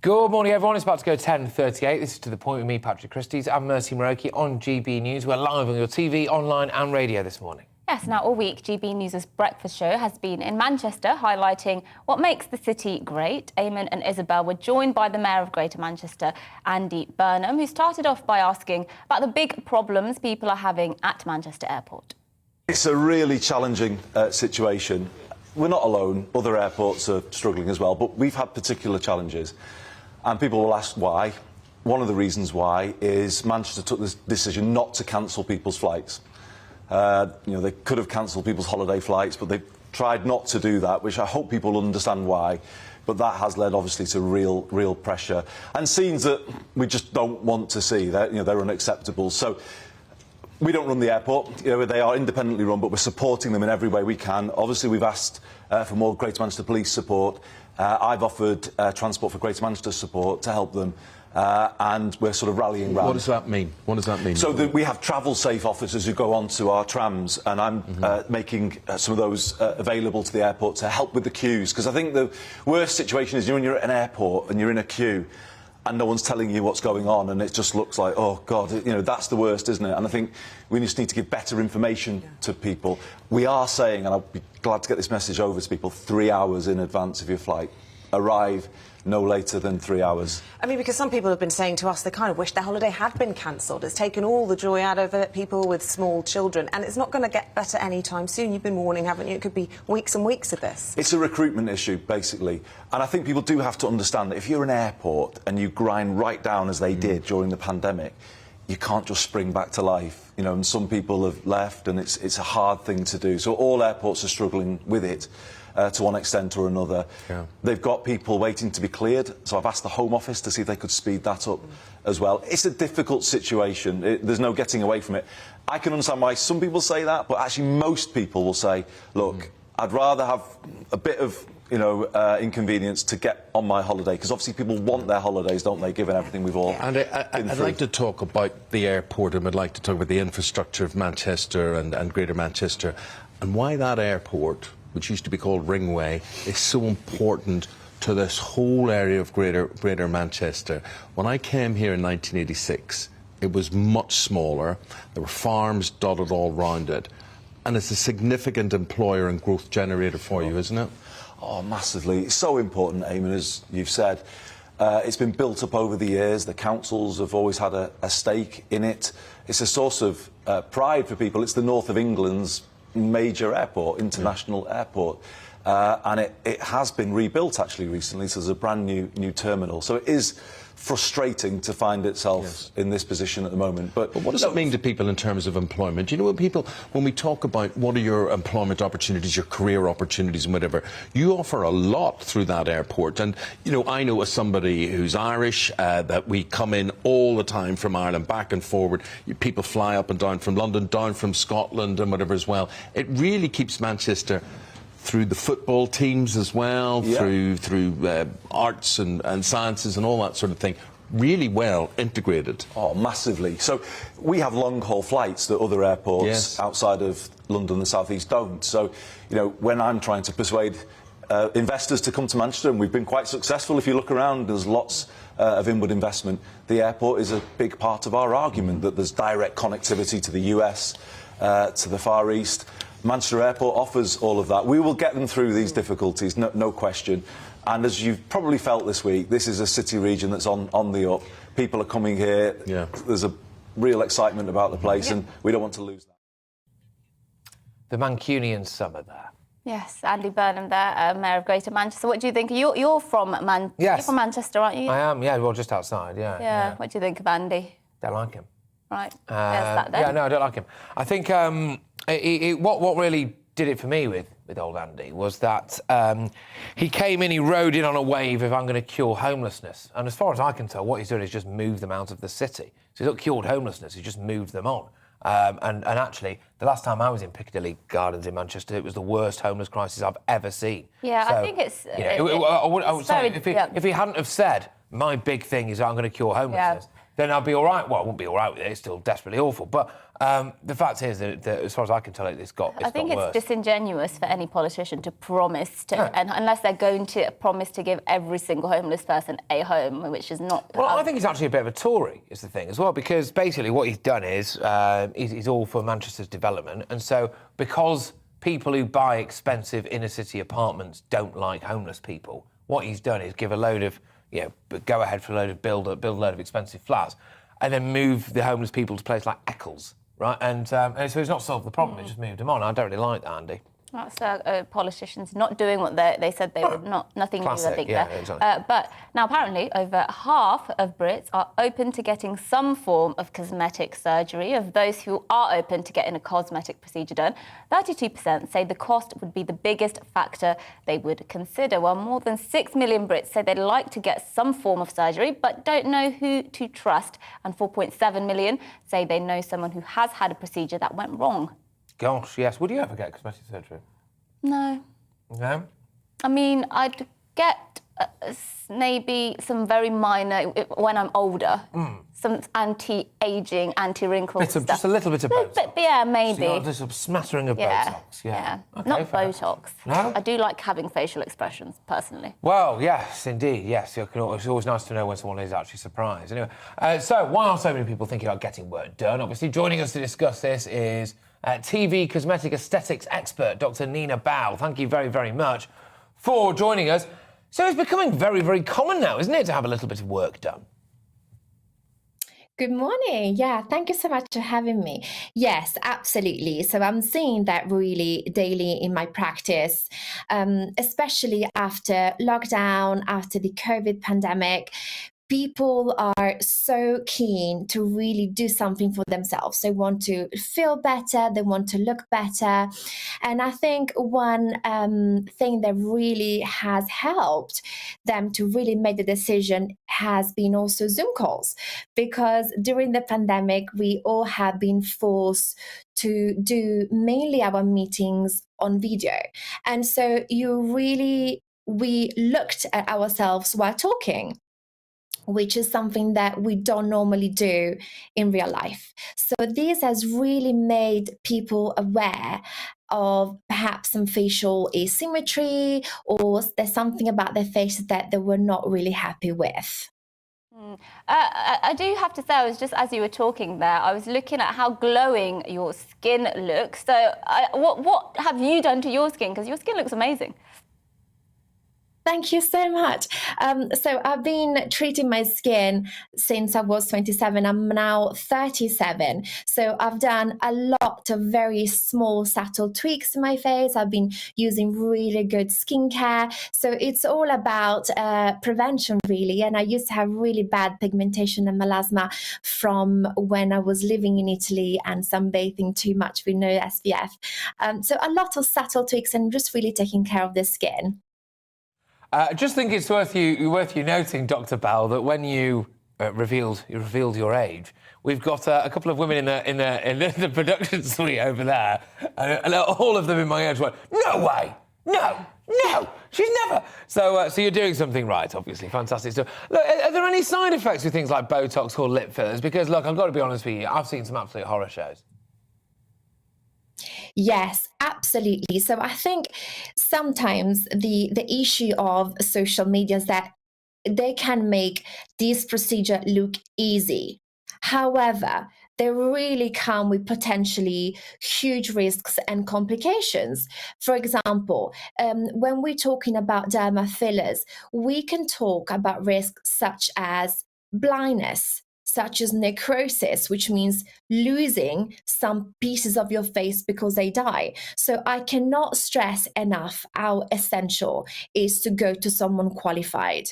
Good morning, everyone. It's about to go 10:38. This is To The Point with me, Patrick Christys. I'm Mercy Muroki on GB News. We're live on your TV, online and radio this morning. Yes, now all week, GB News' breakfast show has been in Manchester, highlighting what makes the city great. Eamon and Isabel were joined by the Mayor of Greater Manchester, Andy Burnham, who started off by asking about the big problems people are having at Manchester Airport. It's a really challenging situation. we're not alone. Other airports are struggling as well, but we've had particular challenges. And people will ask why. One of the reasons why is Manchester took this decision not to cancel people's flights. They could have cancelled people's holiday flights, but they tried not to do that, which I hope people understand why. But that has led, obviously, to real pressure and scenes that we just don't want to see. They're unacceptable. So we don't run the airport. They are independently run, but we're supporting them in every way we can. Obviously, we've asked for more Greater Manchester Police support. I've offered Transport for Greater Manchester support to help them. And we're sort of rallying round. What does that mean? What does that mean? So we have travel-safe officers who go onto our trams, and I'm making some of those available to the airport to help with the queues, because I think the worst situation is when you're at an airport and you're in a queue and no one's telling you what's going on, and it just looks like, oh, God, that's the worst, isn't it? And I think we just need to give better information to people. We are saying, and I'll be glad to get this message over to people, 3 hours in advance of your flight. Arrive no later than 3 hours. I mean, because some people have been saying to us they kind of wish their holiday had been cancelled. It's taken all the joy out of it, people with small children, and it's not going to get better anytime soon. You've been warning, haven't you? It could be weeks and weeks of this. It's a recruitment issue, basically. And I think people do have to understand that if you're an airport and you grind right down as they did during the pandemic, you can't just spring back to life. And some people have left, and it's a hard thing to do. So all airports are struggling with it. To one extent or another. Yeah. They've got people waiting to be cleared, so I've asked the Home Office to see if they could speed that up as well. It's a difficult situation. There's no getting away from it. I can understand why some people say that, but actually most people will say, look, I'd rather have a bit of inconvenience to get on my holiday, because obviously people want their holidays, don't they, given everything we've all And I'd like to talk about the airport, and I'd like to talk about the infrastructure of Manchester and Greater Manchester, and why that airport, which used to be called Ringway, is so important to this whole area of Greater Manchester. When I came here in 1986, it was much smaller. There were farms dotted all round it. And it's a significant employer and growth generator for you, isn't it? Oh, massively. It's so important, Eamon, as you've said. It's been built up over the years. The councils have always had a stake in it. It's a source of pride for people. It's the north of England's major airport, international airport, and it has been rebuilt actually recently, so there's a brand new terminal. So it is frustrating to find itself in this position at the moment. But what does it mean to people in terms of employment? When we talk about what are your employment opportunities, your career opportunities and whatever, you offer a lot through that airport. And, I know as somebody who's Irish, that we come in all the time from Ireland, back and forward. People fly up and down from London, down from Scotland and whatever as well. It really keeps Manchester, through the football teams as well, through arts and sciences and all that sort of thing, really well integrated. Oh, massively. So we have long-haul flights that other airports outside of London and the South East don't. So, when I'm trying to persuade investors to come to Manchester, and we've been quite successful, if you look around, there's lots of inward investment. The airport is a big part of our argument that there's direct connectivity to the US, to the Far East. Manchester Airport offers all of that. We will get them through these difficulties, no question. And as you've probably felt this week, this is a city region that's on the up. People are coming here. Yeah. There's a real excitement about the place, and we don't want to lose that. The Mancunian summer there. Yes, Andy Burnham there, Mayor of Greater Manchester. What do you think? You're from You're from Manchester, aren't you? I am, well, just outside, yeah. What do you think of Andy? Don't like him. Right. There's that then. Yeah, no, I don't like him. I think what really did it for me with old Andy was that he came in, he rode in on a wave of I'm going to cure homelessness. And as far as I can tell, what he's doing is just move them out of the city. So he's not cured homelessness, he's just moved them on. And actually, the last time I was in Piccadilly Gardens in Manchester, it was the worst homeless crisis I've ever seen. Yeah, so, I think it's... I would say, if he hadn't have said, my big thing is I'm going to cure homelessness, then I'd be all right. Well, I wouldn't be all right with it. It's still desperately awful. But the fact is that as far as I can tell, it's got worse. I think it's disingenuous for any politician to promise to, and unless they're going to promise to give every single homeless person a home, which is not... Well, I think he's actually a bit of a Tory, is the thing, as well, because basically what he's done is he's all for Manchester's development. And so because people who buy expensive inner-city apartments don't like homeless people, what he's done is give a load of... go ahead for a load of build a load of expensive flats, and then move the homeless people to places like Eccles, right? And so he's not solved the problem; it just moved them on. I don't really like that, Andy. That's politicians not doing what they said they would. Nothing Classic, new, I think. yeah, there. exactly. But now apparently over half of Brits are open to getting some form of cosmetic surgery. Of those who are open to getting a cosmetic procedure done, 32% say the cost would be the biggest factor they would consider. While more than 6 million Brits say they'd like to get some form of surgery but don't know who to trust, and 4.7 million say they know someone who has had a procedure that went wrong. Gosh, yes. Would you ever get cosmetic surgery? No. No? I mean, I'd get maybe some very minor, when I'm older, some anti-aging, anti-wrinkle stuff. Just a little bit of Botox. But yeah, maybe. So just a smattering of Botox. Yeah. Okay, Not fair. Botox. No? I do like having facial expressions, personally. Well, yes, indeed, yes. It's always nice to know when someone is actually surprised. Anyway, so why are so many people thinking about getting work done? Obviously, joining us to discuss this is TV cosmetic aesthetics expert, Dr. Nina Bao. Thank you very, very much for joining us. So it's becoming very, very common now, isn't it, to have a little bit of work done? Good morning. Yeah, thank you so much for having me. Yes, absolutely. So I'm seeing that really daily in my practice, especially after lockdown, after the COVID pandemic. People are so keen to really do something for themselves. They want to feel better, they want to look better. And I think one thing that really has helped them to really make the decision has been also Zoom calls. Because during the pandemic, we all have been forced to do mainly our meetings on video. And so we looked at ourselves while talking, which is something that we don't normally do in real life. So this has really made people aware of perhaps some facial asymmetry, or there's something about their face that they were not really happy with. I do have to say, I was just, as you were talking there, I was looking at how glowing your skin looks. So what have you done to your skin? Because your skin looks amazing. Thank you so much. So I've been treating my skin since I was 27. I'm now 37. So I've done a lot of very small, subtle tweaks to my face. I've been using really good skincare. So it's all about prevention, really. And I used to have really bad pigmentation and melasma from when I was living in Italy and sunbathing too much with no SPF. So a lot of subtle tweaks and just really taking care of the skin. I just think it's worth you noting, Dr. Bao, that when you revealed your age, we've got a couple of women in the production suite over there, and all of them in my age went, "No way, no, she's never." So you're doing something right, obviously, fantastic stuff. Look, are there any side effects with things like Botox or lip fillers? Because look, I've got to be honest with you, I've seen some absolute horror shows. Yes, absolutely. So I think sometimes the issue of social media is that they can make this procedure look easy. However, they really come with potentially huge risks and complications. For example, when we're talking about derma fillers, we can talk about risks such as blindness, such as necrosis, which means losing some pieces of your face because they die. So I cannot stress enough how essential it is to go to someone qualified.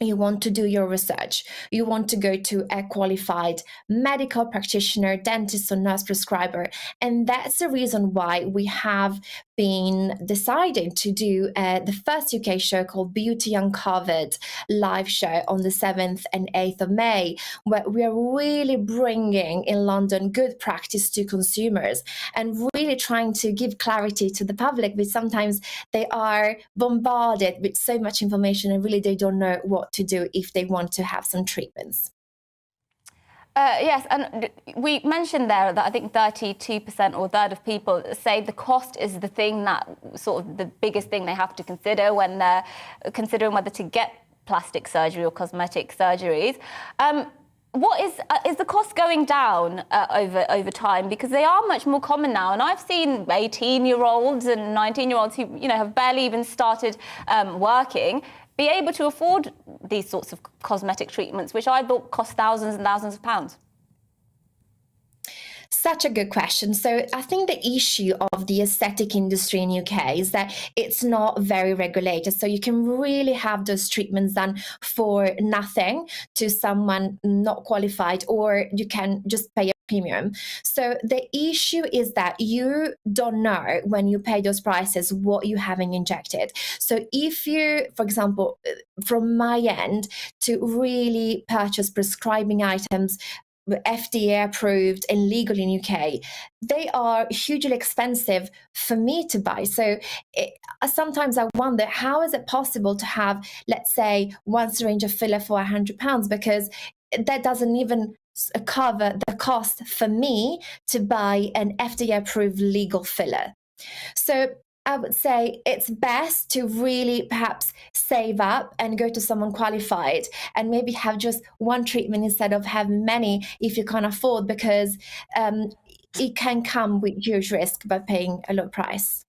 You want to do your research. You want to go to a qualified medical practitioner, dentist, or nurse prescriber. And that's the reason why we have been deciding to do the first UK show called Beauty Uncovered live show on the 7th and 8th of May, where we are really bringing in London good practice to consumers and really trying to give clarity to the public, because sometimes they are bombarded with so much information and really they don't know what to do if they want to have some treatments. Yes, and we mentioned there that I think 32% or a third of people say the cost is the thing that sort of the biggest thing they have to consider when they're considering whether to get plastic surgery or cosmetic surgeries. What is the cost going down over time? Because they are much more common now, and I've seen 18-year-olds and 19-year-olds who have barely even started working be able to afford these sorts of cosmetic treatments, which I thought cost thousands and thousands of pounds. Such a good question. So I think the issue of the aesthetic industry in UK is that it's not very regulated. So you can really have those treatments done for nothing to someone not qualified, or you can just pay a premium. So the issue is that you don't know when you pay those prices what you're having injected. So if you, for example, from my end, to really purchase prescribing items FDA approved and legal in UK, they are hugely expensive for me to buy. So sometimes I wonder, how is it possible to have, let's say, one syringe of filler for £100, because that doesn't even cover the cost for me to buy an FDA approved legal filler. So I would say it's best to really perhaps save up and go to someone qualified and maybe have just one treatment instead of having many if you can't afford, because it can come with huge risk by paying a low price.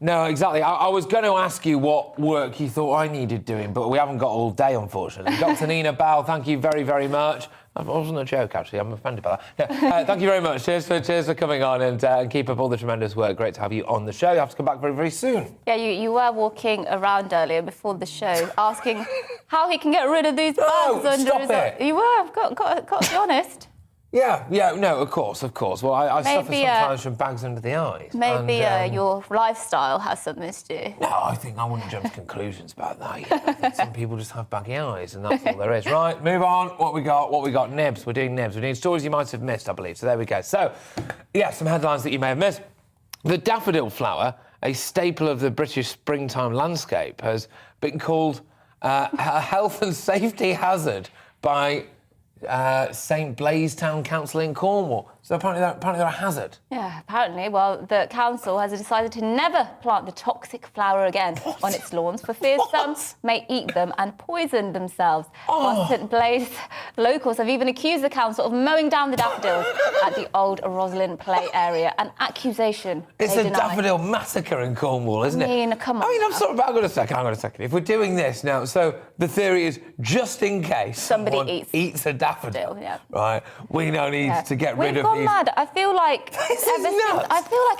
No, exactly. I was going to ask you what work you thought I needed doing, but we haven't got all day, unfortunately. Dr. Nina Bal, thank you very, very much. That wasn't a joke, actually. I'm offended by that. No, thank you very much. Cheers for coming on and keep up all the tremendous work. Great to have you on the show. You have to come back very, very soon. Yeah, you were walking around earlier before the show asking how he can get rid of these bags under his eyes. You were. I've got to be honest. Yeah, no, of course. Well, I suffer sometimes from bags under the eyes. Maybe your lifestyle has something to do. No, I think I wouldn't jump to conclusions about that. I think some people just have baggy eyes, and that's all there is. Right, move on. What we got? Nibs. We're doing nibs. We're doing stories you might have missed, I believe. So there we go. So, yeah, some headlines that you may have missed. The daffodil flower, a staple of the British springtime landscape, has been called a health and safety hazard by St Blaisetown Council in Cornwall. So apparently they're a hazard. Yeah, apparently. Well, the council has decided to never plant the toxic flower again on its lawns for fear some may eat them and poison themselves. While St Blaise locals have even accused the council of mowing down the daffodils at the old Roslyn play area, an accusation It's they a deny. daffodil massacre in Cornwall, isn't it? I mean, come on. I'm sorry, but hang on a second. If we're doing this now, so the theory is just in case somebody eats a daffodil, right? We now need to get rid of these. Mad. I feel like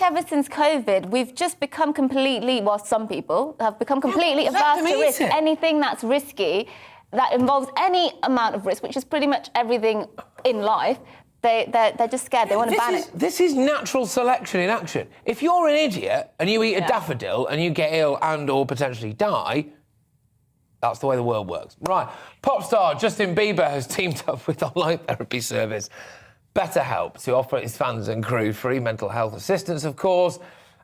ever since COVID, we've just become completely, well, some people have become completely averse to risk. Anything that's risky, that involves any amount of risk, which is pretty much everything in life, they're just scared. They want to ban it. This is natural selection in action. If you're an idiot and you eat a daffodil and you get ill and or potentially die, that's the way the world works. Right. Pop star Justin Bieber has teamed up with online therapy service BetterHelp to offer its fans and crew free mental health assistance, of course,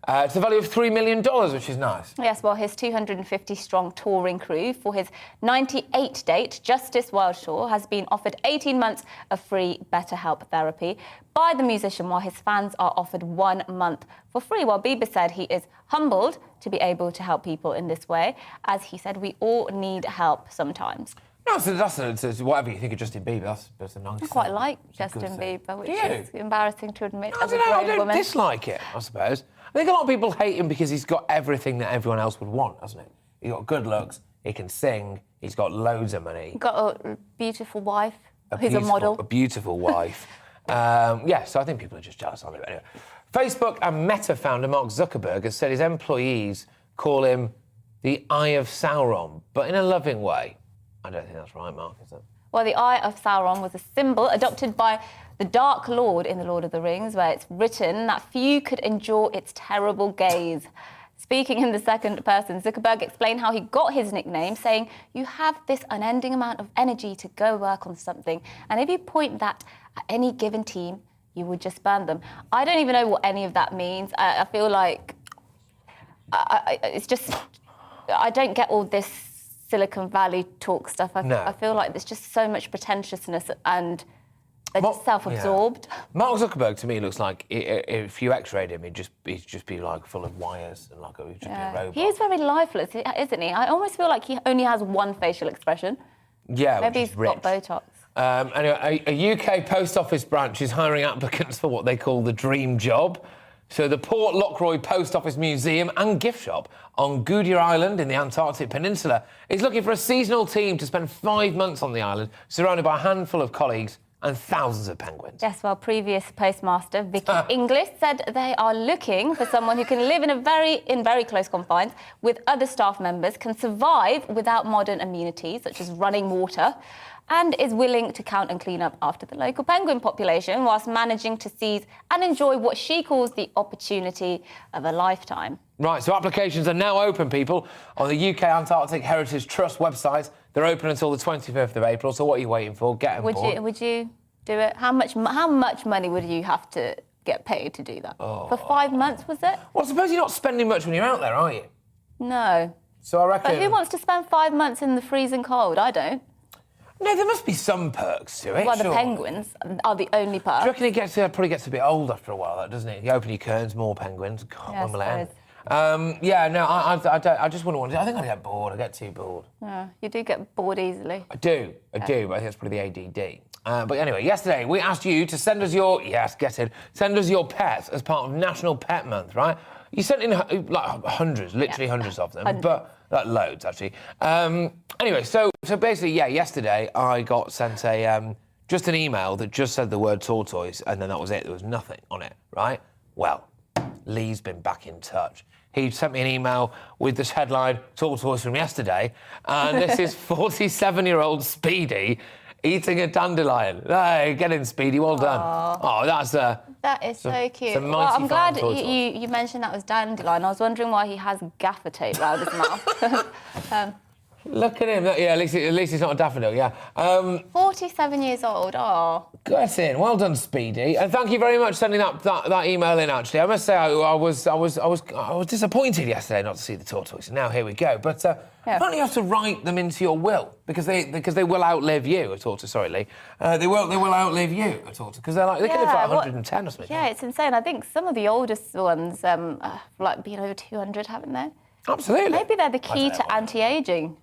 to the value of $3 million, which is nice. Yes, well, his 250-strong touring crew for his 98th date, Justice Wildshaw, has been offered 18 months of free BetterHelp therapy by the musician, while his fans are offered 1 month for free. Well, Bieber said he is humbled to be able to help people in this way. As he said, we all need help sometimes. No, so that's whatever you think of Justin Bieber, that's a nice I quite thing. like Justin Bieber, which Do you? is embarrassing to admit as a I grown don't woman. dislike it, I suppose. I think a lot of people hate him because he's got everything that everyone else would want, hasn't he? He's got good looks, he can sing, he's got loads of money. Got a beautiful wife, who's a model. A beautiful wife. So I think people are just jealous of him. Anyway, Facebook and Meta founder Mark Zuckerberg has said his employees call him the Eye of Sauron, but in a loving way. I don't think that's right, Mark, is it? Well, the Eye of Sauron was a symbol adopted by the Dark Lord in The Lord of the Rings, where it's written that few could endure its terrible gaze. Speaking in the second person, Zuckerberg explained how he got his nickname, saying, "You have this unending amount of energy to go work on something, and if you point that at any given team, you would just burn them." I don't even know what any of that means. I feel like it's just... I don't get all this Silicon Valley talk stuff. I feel like there's just so much pretentiousness and they're just self-absorbed. Yeah. Mark Zuckerberg, to me, looks like if you x-rayed him, he'd just be like full of wires and like he'd just be a robot. He is very lifeless, isn't he? I almost feel like he only has one facial expression. Yeah, maybe he's got Botox. Anyway, a UK post office branch is hiring applicants for what they call the dream job. So the Port Lockroy Post Office Museum and Gift Shop on Goudier Island in the Antarctic Peninsula is looking for a seasonal team to spend 5 months on the island, surrounded by a handful of colleagues and thousands of penguins. Yes, well, previous postmaster Vicky Inglis said they are looking for someone who can live in very close confines with other staff members, can survive without modern amenities such as running water, and is willing to count and clean up after the local penguin population whilst managing to seize and enjoy what she calls the opportunity of a lifetime. Right, so applications are now open, people, on the UK Antarctic Heritage Trust website. They're open until the 25th of April, so what are you waiting for? Get on board. Would you do it? How much money would you have to get paid to do that? Oh. For 5 months, was it? Well, I suppose you're not spending much when you're out there, are you? No. So I reckon... But who wants to spend 5 months in the freezing cold? I don't. No, there must be some perks to it. Well, the sure. penguins are the only perk. Do you reckon it probably gets a bit old after a while, that, doesn't it? You open your curtains, more penguins. God, Yeah, when will it end? I Yeah, no, I just wouldn't want to. I think I'd get bored. I get too bored. Yeah, you do get bored easily. I do. But I think that's probably the ADD. But anyway, yesterday we asked you to send us your send us your pets as part of National Pet Month, right? You sent in like hundreds, literally hundreds of them, but like loads actually. Anyway, so basically, yesterday I got sent a just an email that just said the word tortoise, and then that was it. There was nothing on it, right? Well, Lee's been back in touch. He sent me an email with this headline, tortoise from yesterday, and this is 47-year-old Speedy eating a dandelion. Hey, get in, Speedy, well done. Oh, that is so cute. Well, I'm glad you mentioned that was dandelion. I was wondering why he has gaffer tape around his mouth. Look at him. Yeah, at least he's not a daffodil, yeah. 47 years old, Get in. Well done, Speedy. And thank you very much for sending that email in, actually. I must say I was disappointed yesterday not to see the tortoise. And now here we go. But apparently you have to write them into your will because they will outlive you, a tortoise. Sorry, Lee. They will outlive you, a tortoise, because they can live like 110 or something. Yeah, it's insane. I think some of the oldest ones like being over 200, haven't they? Absolutely. Maybe they're the key to anti-aging.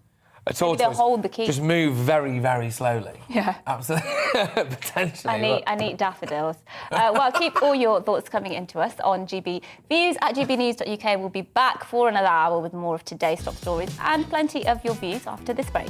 A tortoise they'll hold the key. Just move very, very slowly. Yeah. Absolutely. Potentially. I need daffodils. Well, keep all your thoughts coming into us on GBNews at gbnews.uk. We'll be back for another hour with more of today's top stories and plenty of your views after this break.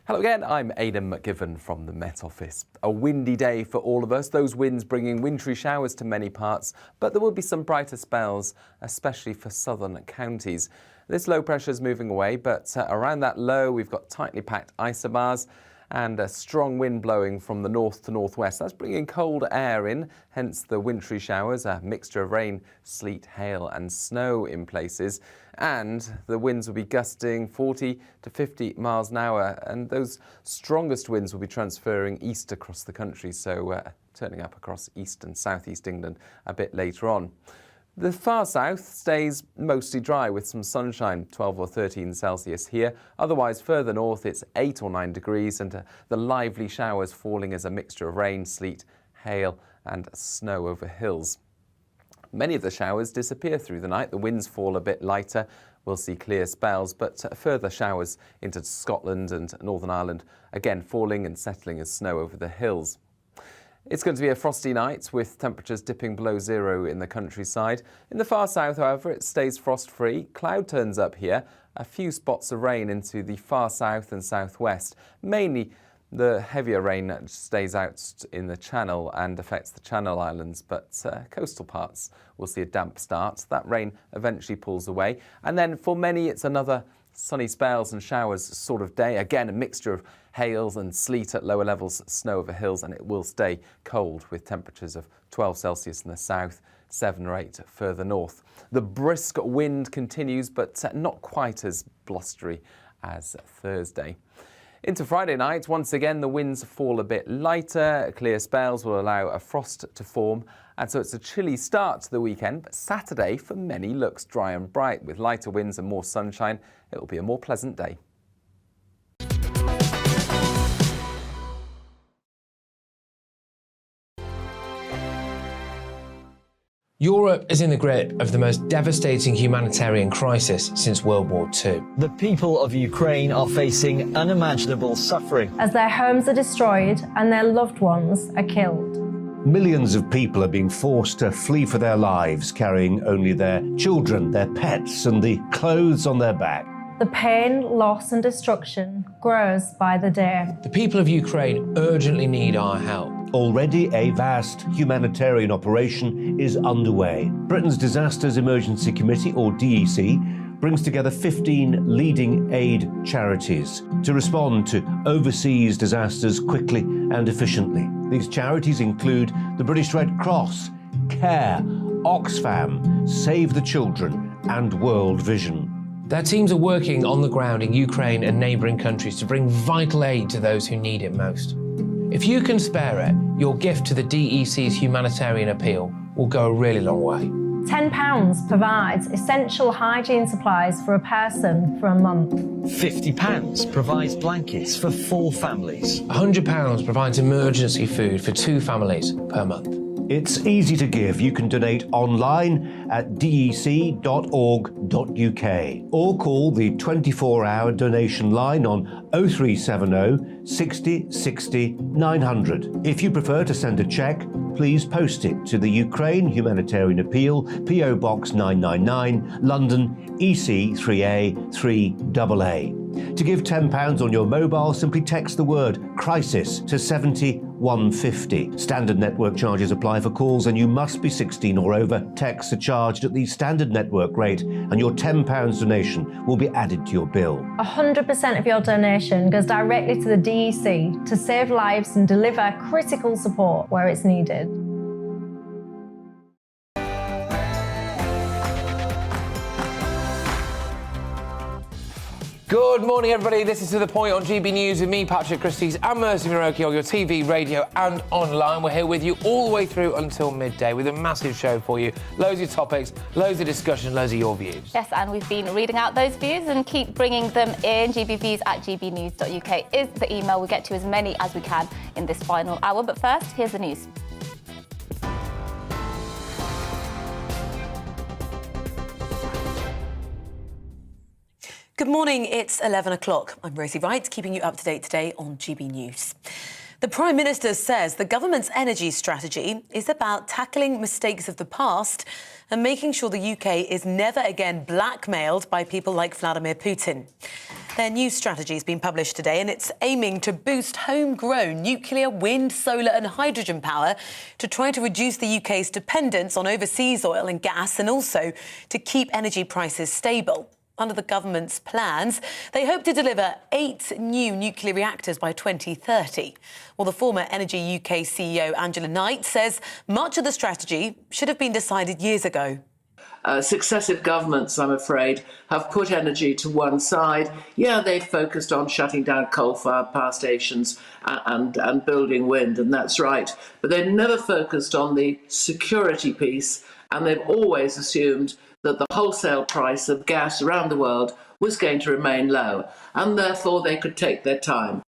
Hello again, I'm Aidan McGivern from the Met Office. A windy day for all of us, those winds bringing wintry showers to many parts, but there will be some brighter spells, especially for southern counties. This low pressure is moving away, but around that low we've got tightly packed isobars and a strong wind blowing from the north to northwest. That's bringing cold air in, hence the wintry showers, a mixture of rain, sleet, hail and snow in places. And the winds will be gusting 40 to 50 miles an hour, and those strongest winds will be transferring east across the country, so turning up across east and southeast England a bit later on. The far south stays mostly dry with some sunshine, 12 or 13 Celsius here. Otherwise, further north, it's 8 or 9 degrees, and the lively showers falling as a mixture of rain, sleet, hail and snow over hills. Many of the showers disappear through the night. The winds fall a bit lighter. We'll see clear spells, but further showers into Scotland and Northern Ireland, again falling and settling as snow over the hills. It's going to be a frosty night with temperatures dipping below zero in the countryside. In the far south, however, it stays frost-free. Cloud turns up here. A few spots of rain into the far south and southwest. Mainly the heavier rain stays out in the Channel and affects the Channel Islands, but coastal parts will see a damp start. That rain eventually pulls away. And then for many, it's another sunny spells and showers sort of day. Again, a mixture of hails and sleet at lower levels, snow over hills, and it will stay cold with temperatures of 12 Celsius in the south, 7 or 8 further north. The brisk wind continues, but not quite as blustery as Thursday. Into Friday night, once again, the winds fall a bit lighter. Clear spells will allow a frost to form, and so it's a chilly start to the weekend. But Saturday, for many, looks dry and bright. With lighter winds and more sunshine, it will be a more pleasant day. Europe is in the grip of the most devastating humanitarian crisis since World War II. The people of Ukraine are facing unimaginable suffering as their homes are destroyed and their loved ones are killed. Millions of people are being forced to flee for their lives, carrying only their children, their pets, and the clothes on their back. The pain, loss and destruction grows by the day. The people of Ukraine urgently need our help. Already a vast humanitarian operation is underway. Britain's Disasters Emergency Committee, or DEC, brings together 15 leading aid charities to respond to overseas disasters quickly and efficiently. These charities include the British Red Cross, CARE, Oxfam, Save the Children and World Vision. Their teams are working on the ground in Ukraine and neighbouring countries to bring vital aid to those who need it most. If you can spare it, your gift to the DEC's humanitarian appeal will go a really long way. £10 provides essential hygiene supplies for a person for a month. £50 provides blankets for 4 families. £100 provides emergency food for 2 families per month. It's easy to give. You can donate online at dec.org.uk or call the 24-hour donation line on 0370 60 60 900. If you prefer to send a cheque, please post it to the Ukraine Humanitarian Appeal, PO Box 999, London, EC 3A 3AA. To give £10 on your mobile, simply text the word crisis to 70150. Standard network charges apply for calls and you must be 16 or over. Texts are charged at the standard network rate and your £10 donation will be added to your bill. 100% of your donation goes directly to the DEC to save lives and deliver critical support where it's needed. Good morning, everybody. This is To The Point on GB News with me, Patrick, Christys and Mercy Muroki on your TV, radio and online. We're here with you all the way through until midday with a massive show for you. Loads of topics, loads of discussion, loads of your views. Yes, and we've been reading out those views and keep bringing them in. gbviews@gbnews.uk is the email. We'll get to as many as we can in this final hour. But first, here's the news. Good morning, it's 11 o'clock. I'm Rosie Wright, keeping you up to date today on GB News. The Prime Minister says the government's energy strategy is about tackling mistakes of the past and making sure the UK is never again blackmailed by people like Vladimir Putin. Their new strategy has been published today and it's aiming to boost homegrown nuclear, wind, solar and hydrogen power to try to reduce the UK's dependence on overseas oil and gas and also to keep energy prices stable. Under the government's plans, they hope to deliver 8 new nuclear reactors by 2030. Well, the former Energy UK CEO Angela Knight says much of the strategy should have been decided years ago. Successive governments, I'm afraid, have put energy to one side. Yeah, they've focused on shutting down coal-fired power stations and building wind, and that's right. But they've never focused on the security piece, and they've always assumed that the wholesale price of gas around the world was going to remain low, and therefore they could take their time.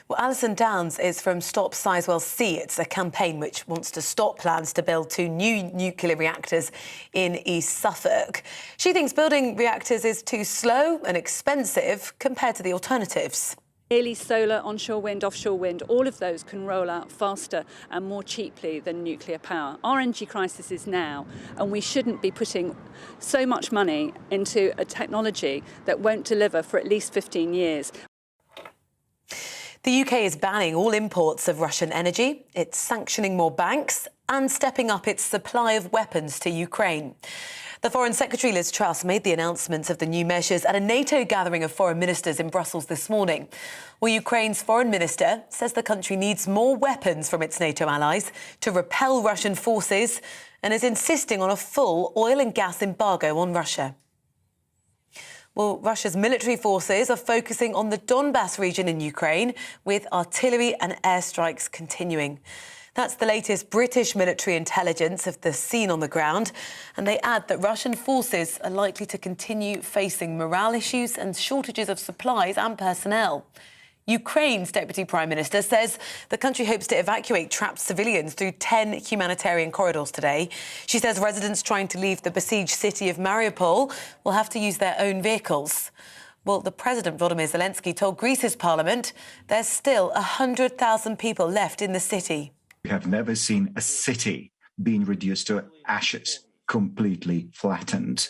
Well, Alison Downs is from Stop Sizewell C. It's a campaign which wants to stop plans to build 2 new nuclear reactors in East Suffolk. She thinks building reactors is too slow and expensive compared to the alternatives. Clearly, solar, onshore wind, offshore wind, all of those can roll out faster and more cheaply than nuclear power. Our energy crisis is now, and we shouldn't be putting so much money into a technology that won't deliver for at least 15 years. The UK is banning all imports of Russian energy. It's sanctioning more banks and stepping up its supply of weapons to Ukraine. The Foreign Secretary Liz Truss made the announcement of the new measures at a NATO gathering of foreign ministers in Brussels this morning. Well, Ukraine's foreign minister says the country needs more weapons from its NATO allies to repel Russian forces and is insisting on a full oil and gas embargo on Russia. Well, Russia's military forces are focusing on the Donbas region in Ukraine, with artillery and airstrikes continuing. That's the latest British military intelligence of the scene on the ground. And they add that Russian forces are likely to continue facing morale issues and shortages of supplies and personnel. Ukraine's Deputy Prime Minister says the country hopes to evacuate trapped civilians through 10 humanitarian corridors today. She says residents trying to leave the besieged city of Mariupol will have to use their own vehicles. Well, the President, Volodymyr Zelensky, told Greece's parliament there's still 100,000 people left in the city. We have never seen a city being reduced to ashes, completely flattened.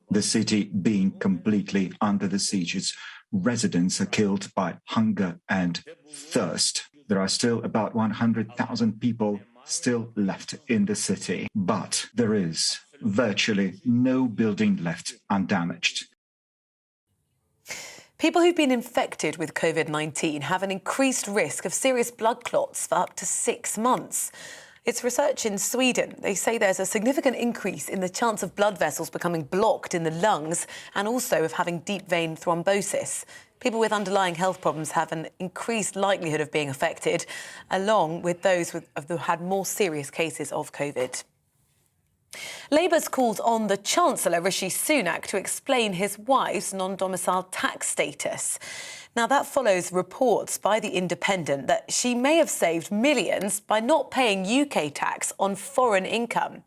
The city being completely under the siege. Its residents are killed by hunger and thirst. There are still about 100,000 people still left in the city, but there is virtually no building left undamaged. People who've been infected with COVID-19 have an increased risk of serious blood clots for up to 6 months. It's research in Sweden. They say there's a significant increase in the chance of blood vessels becoming blocked in the lungs and also of having deep vein thrombosis. People with underlying health problems have an increased likelihood of being affected, along with those who had more serious cases of COVID. Labour's called on the Chancellor, Rishi Sunak, to explain his wife's non-domiciled tax status. Now, that follows reports by The Independent that she may have saved millions by not paying UK tax on foreign income.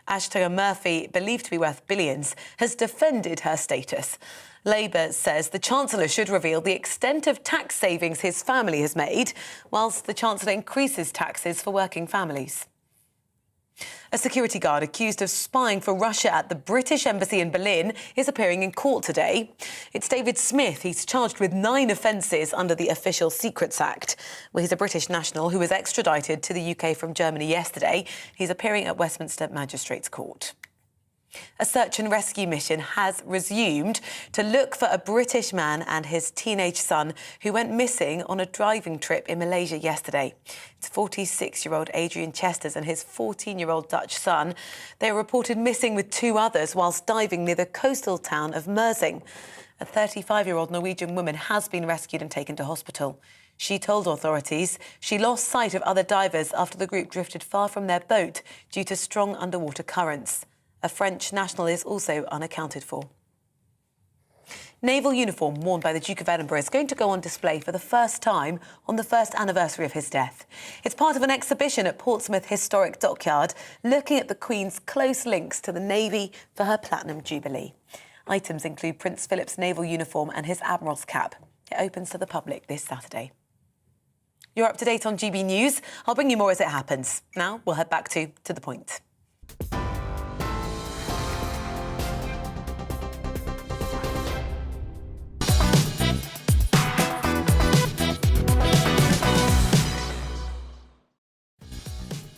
Ashton Murphy, believed to be worth billions, has defended her status. Labour says the Chancellor should reveal the extent of tax savings his family has made, whilst the Chancellor increases taxes for working families. A security guard accused of spying for Russia at the British Embassy in Berlin is appearing in court today. It's David Smith. He's charged with 9 offences under the Official Secrets Act. Well, he's a British national who was extradited to the UK from Germany yesterday. He's appearing at Westminster Magistrates Court. A search and rescue mission has resumed to look for a British man and his teenage son who went missing on a driving trip in Malaysia yesterday. It's 46-year-old Adrian Chesters and his 14-year-old Dutch son. They were reported missing with 2 others whilst diving near the coastal town of Mersing. A 35-year-old Norwegian woman has been rescued and taken to hospital. She told authorities she lost sight of other divers after the group drifted far from their boat due to strong underwater currents. A French national is also unaccounted for. Naval uniform worn by the Duke of Edinburgh is going to go on display for the first time on the first anniversary of his death. It's part of an exhibition at Portsmouth Historic Dockyard, looking at the Queen's close links to the Navy for her Platinum Jubilee. Items include Prince Philip's naval uniform and his Admiral's cap. It opens to the public this Saturday. You're up to date on GB News. I'll bring you more as it happens. Now we'll head back to the point.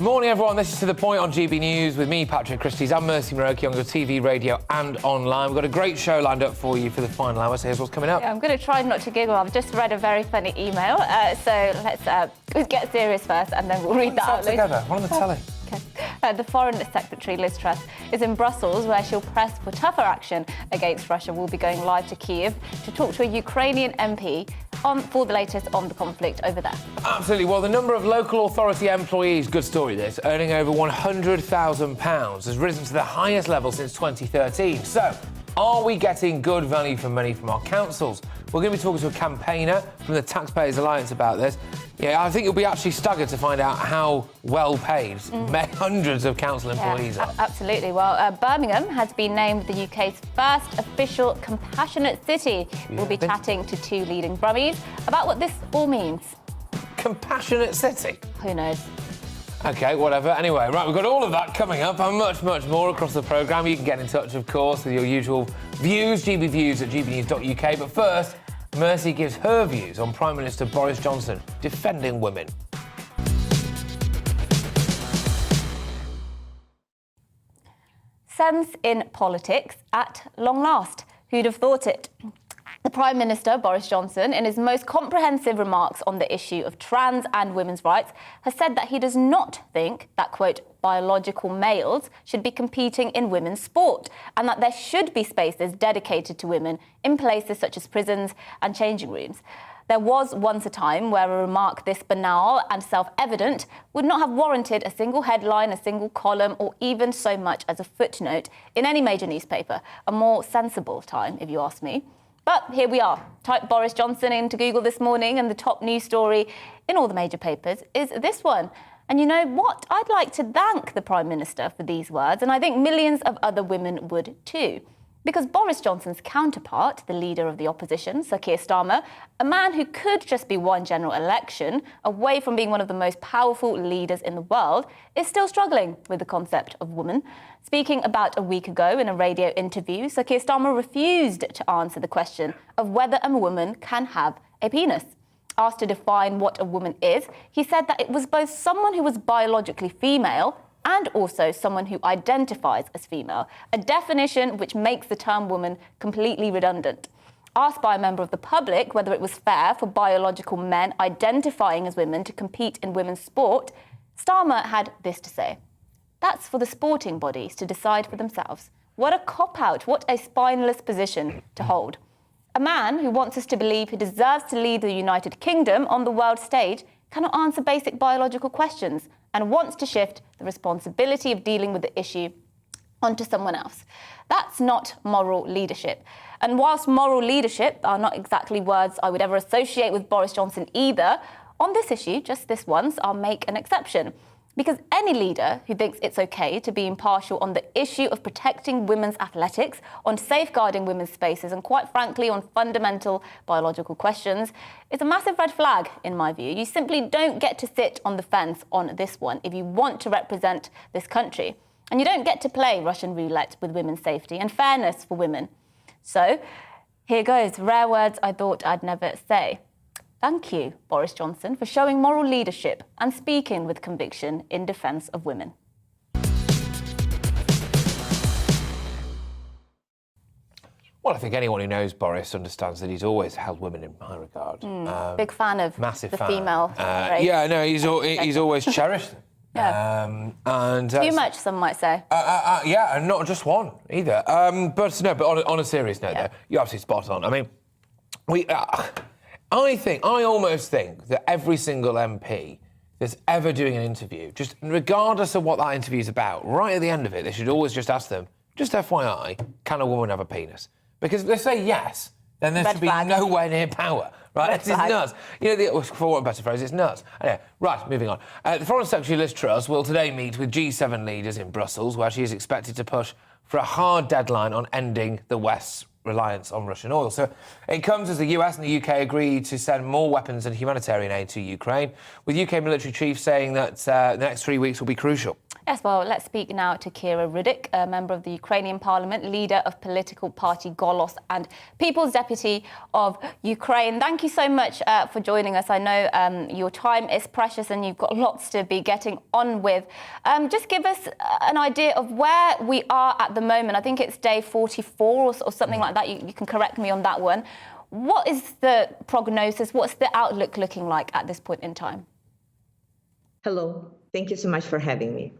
Morning, everyone. This is To The Point on GB News with me, Patrick Christys. I'm Mercy Muroki on your TV, radio and online. We've got a great show lined up for you for the final hour, so here's what's coming up. Yeah, I'm going to try not to giggle. I've just read a very funny email, so let's get serious first and then we'll read that out later. Together. One on the telly. Okay. The Foreign Secretary, Liz Truss, is in Brussels, where she'll press for tougher action against Russia. We'll be going live to Kyiv to talk to a Ukrainian MP for the latest on the conflict over there. Absolutely. Well, the number of local authority employees, good story this, earning over £100,000 has risen to the highest level since 2013. So, are we getting good value for money from our councils? We're going to be talking to a campaigner from the Taxpayers Alliance about this. Yeah, I think you'll be actually staggered to find out how well paid hundreds of council employees are. Absolutely. Well, Birmingham has been named the UK's first official compassionate city. We'll be chatting to 2 leading Brummies about what this all means. Compassionate city? Who knows? OK, whatever. Anyway, right, we've got all of that coming up and much, much more across the programme. You can get in touch, of course, with your usual views, GBviews at gbnews.uk. But first, Mercy gives her views on Prime Minister Boris Johnson defending women. Sense in politics at long last. Who'd have thought it? The Prime Minister, Boris Johnson, in his most comprehensive remarks on the issue of trans and women's rights, has said that he does not think that, quote, biological males should be competing in women's sport, and that there should be spaces dedicated to women in places such as prisons and changing rooms. There was once a time where a remark this banal and self-evident would not have warranted a single headline, a single column, or even so much as a footnote in any major newspaper. A more sensible time, if you ask me. But here we are. Type Boris Johnson into Google this morning and the top news story in all the major papers is this one. And you know what? I'd like to thank the Prime Minister for these words, and I think millions of other women would too. Because Boris Johnson's counterpart, the leader of the opposition, Sir Keir Starmer, a man who could just be one general election away from being one of the most powerful leaders in the world, is still struggling with the concept of woman. Speaking about a week ago in a radio interview, Sir Keir Starmer refused to answer the question of whether a woman can have a penis. Asked to define what a woman is, he said that it was both someone who was biologically female and also someone who identifies as female, a definition which makes the term woman completely redundant. Asked by a member of the public whether it was fair for biological men identifying as women to compete in women's sport, Starmer had this to say: "That's for the sporting bodies to decide for themselves. What a cop-out, what a spineless position to hold. A man who wants us to believe he deserves to lead the United Kingdom on the world stage cannot answer basic biological questions and wants to shift the responsibility of dealing with the issue onto someone else. That's not moral leadership." And whilst moral leadership are not exactly words I would ever associate with Boris Johnson either, on this issue, just this once, I'll make an exception. Because any leader who thinks it's okay to be impartial on the issue of protecting women's athletics, on safeguarding women's spaces, and quite frankly on fundamental biological questions, is a massive red flag, in my view. You simply don't get to sit on the fence on this one if you want to represent this country. And you don't get to play Russian roulette with women's safety and fairness for women. So, here goes, rare words I thought I'd never say. Thank you, Boris Johnson, for showing moral leadership and speaking with conviction in defence of women. Well, I think anyone who knows Boris understands that he's always held women in high regard. Big fan of massive the fan. female race. Yeah, no, he's always cherished them. Yeah. And Too much, some might say. yeah, and not just one either. But on a serious note, though, you're absolutely spot on. I mean, I almost think that every single MP that's ever doing an interview, just regardless of what that interview's about, right at the end of it, they should always just ask them, just FYI, can a woman have a penis? Because if they say yes, then there should be nowhere near power, right? It's nuts. You know, for want of a better phrase, it's nuts. Anyway, right, moving on. The Foreign Secretary Liz Truss will today meet with G7 leaders in Brussels, where she is expected to push for a hard deadline on ending the West's reliance on Russian oil. So it comes as the US and the UK agree to send more weapons and humanitarian aid to Ukraine, with UK military chiefs saying that the next 3 weeks will be crucial. Yes, well, let's speak now to Kira Rudik, a member of the Ukrainian parliament, leader of political party Golos and People's Deputy of Ukraine. Thank you so much for joining us. I know your time is precious and you've got lots to be getting on with. Just give us an idea of where we are at the moment. I think it's day 44 or something like that. You can correct me on that one. What is the prognosis? What's the outlook looking like at this point in time? Hello. Thank you so much for having me.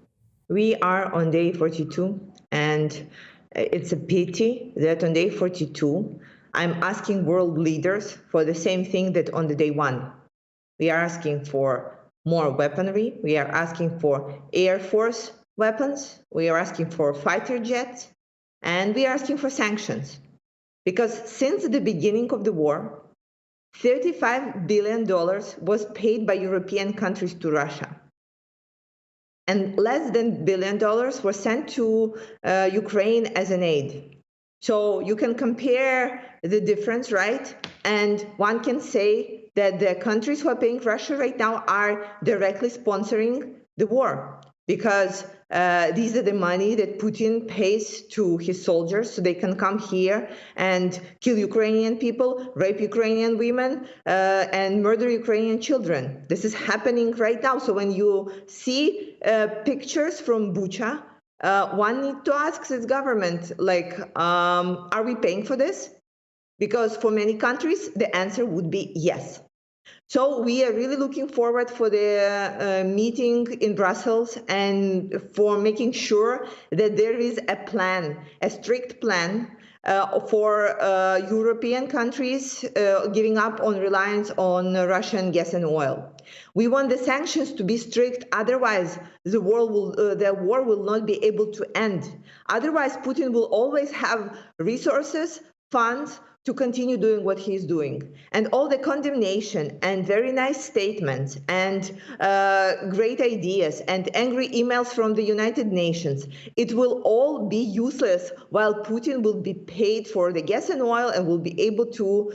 We are on day 42, and it's a pity that on day 42, I'm asking world leaders for the same thing that on the day one. We are asking for more weaponry. We are asking for Air Force weapons. We are asking for fighter jets, and we are asking for sanctions. Because since the beginning of the war, $35 billion was paid by European countries to Russia. And less than $1 billion were sent to Ukraine as an aid. So you can compare the difference, right? And one can say that the countries who are paying Russia right now are directly sponsoring the war, because these are the money that Putin pays to his soldiers so they can come here and kill Ukrainian people, rape Ukrainian women, and murder Ukrainian children. This is happening right now. So when you see pictures from Bucha, one needs to ask its government, like, are we paying for this? Because for many countries, the answer would be yes. So we are really looking forward for the meeting in Brussels and for making sure that there is a plan, a strict plan for European countries giving up on reliance on Russian gas and oil. We want the sanctions to be strict, otherwise the war will not be able to end. Otherwise, Putin will always have resources funds to continue doing what he's doing. And all the condemnation and very nice statements and great ideas and angry emails from the United Nations, it will all be useless while Putin will be paid for the gas and oil and will be able to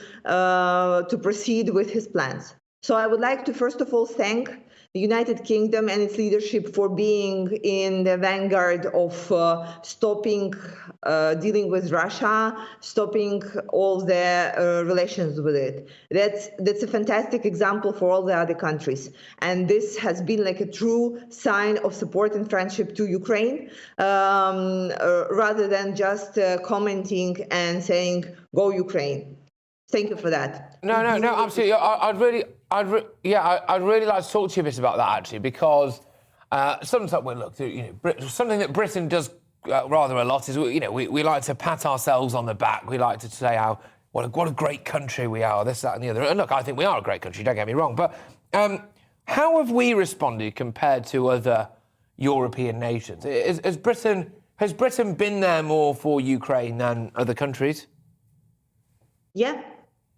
proceed with his plans. So I would like to first of all thank the United Kingdom and its leadership for being in the vanguard of stopping dealing with Russia, stopping all the relations with it. That's a fantastic example for all the other countries. And this has been like a true sign of support and friendship to Ukraine, rather than just commenting and saying, go Ukraine. Thank you for that. No, absolutely. I'd really like to talk to you a bit about that, actually, because something that Britain does rather a lot is, we like to pat ourselves on the back. We like to say what a great country we are, this, that, and the other. And look, I think we are a great country, don't get me wrong. But how have we responded compared to other European nations? Has Britain been there more for Ukraine than other countries? Yeah.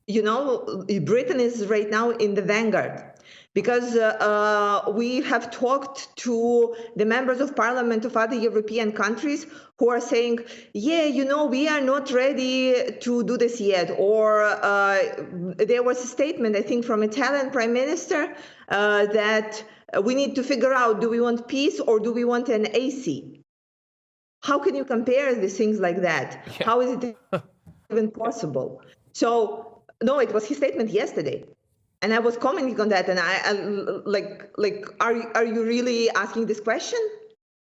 Britain is right now in the vanguard because we have talked to the members of parliament of other European countries who are saying, we are not ready to do this yet. Or there was a statement, I think, from Italian Prime Minister that we need to figure out, do we want peace or do we want an AC? How can you compare these things like that? Yeah. How is it even possible? So, no, it was his statement yesterday, and I was commenting on that. And are you really asking this question?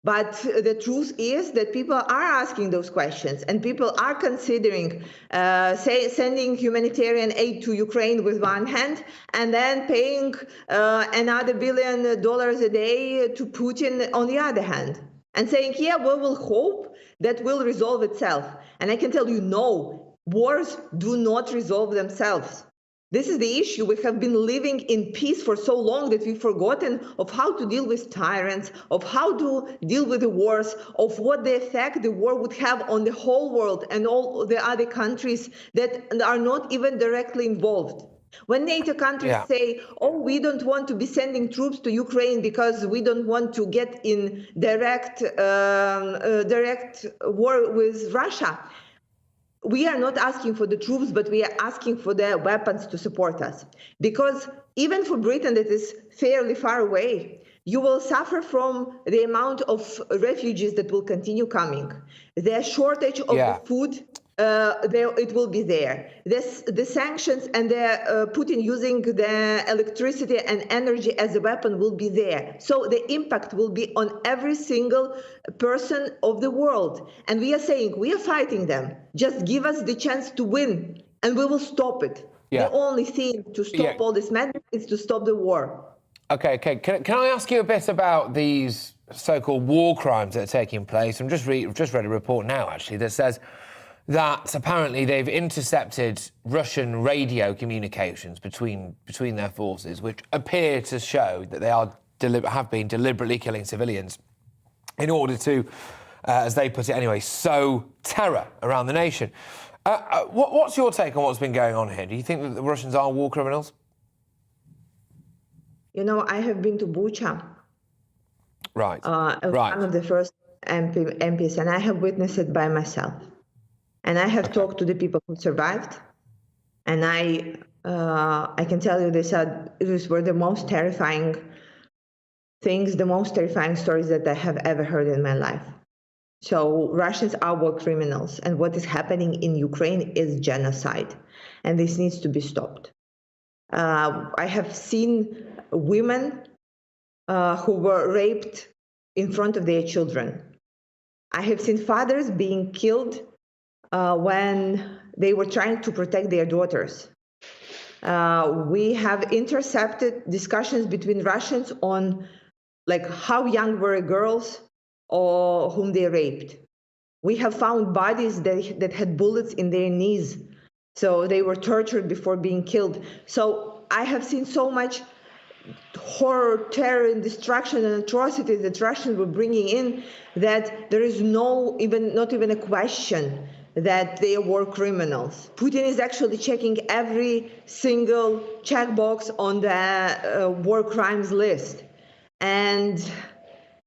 But the truth is that people are asking those questions, and people are considering, sending humanitarian aid to Ukraine with one hand, and then paying another $1 billion a day to Putin on the other hand, and saying, we will hope that will resolve itself. And I can tell you, no. Wars do not resolve themselves. This is the issue. We have been living in peace for so long that we've forgotten of how to deal with tyrants, of how to deal with the wars, of what the effect the war would have on the whole world and all the other countries that are not even directly involved. When NATO countries say, we don't want to be sending troops to Ukraine because we don't want to get in direct war with Russia, we are not asking for the troops, but we are asking for the weapons to support us. Because even for Britain, that is fairly far away, you will suffer from the amount of refugees that will continue coming. The shortage of the food, it will be there. The sanctions and the Putin using the electricity and energy as a weapon will be there. So the impact will be on every single person of the world. And we are saying, we are fighting them. Just give us the chance to win and we will stop it. The only thing to stop all this madness is to stop the war. Okay. Can I ask you a bit about these so-called war crimes that are taking place? I've just read a report now, actually, that says that apparently they've intercepted Russian radio communications between their forces, which appear to show that they have been deliberately killing civilians in order to, as they put it anyway, sow terror around the nation. What's your take on what's been going on here? Do you think that the Russians are war criminals? I have been to Bucha. Right. One of the first MPs, and I have witnessed it by myself. And I have talked to the people who survived, and I can tell you these were the most terrifying things, the most terrifying stories that I have ever heard in my life. So Russians are war criminals, and what is happening in Ukraine is genocide, and this needs to be stopped. I have seen women who were raped in front of their children. I have seen fathers being killed when they were trying to protect their daughters. We have intercepted discussions between Russians on how young were girls or whom they raped. We have found bodies that had bullets in their knees, so they were tortured before being killed. So I have seen so much horror, terror, and destruction and atrocity that Russians were bringing in that there is not even a question that they were criminals. Putin is actually checking every single checkbox on the war crimes list. And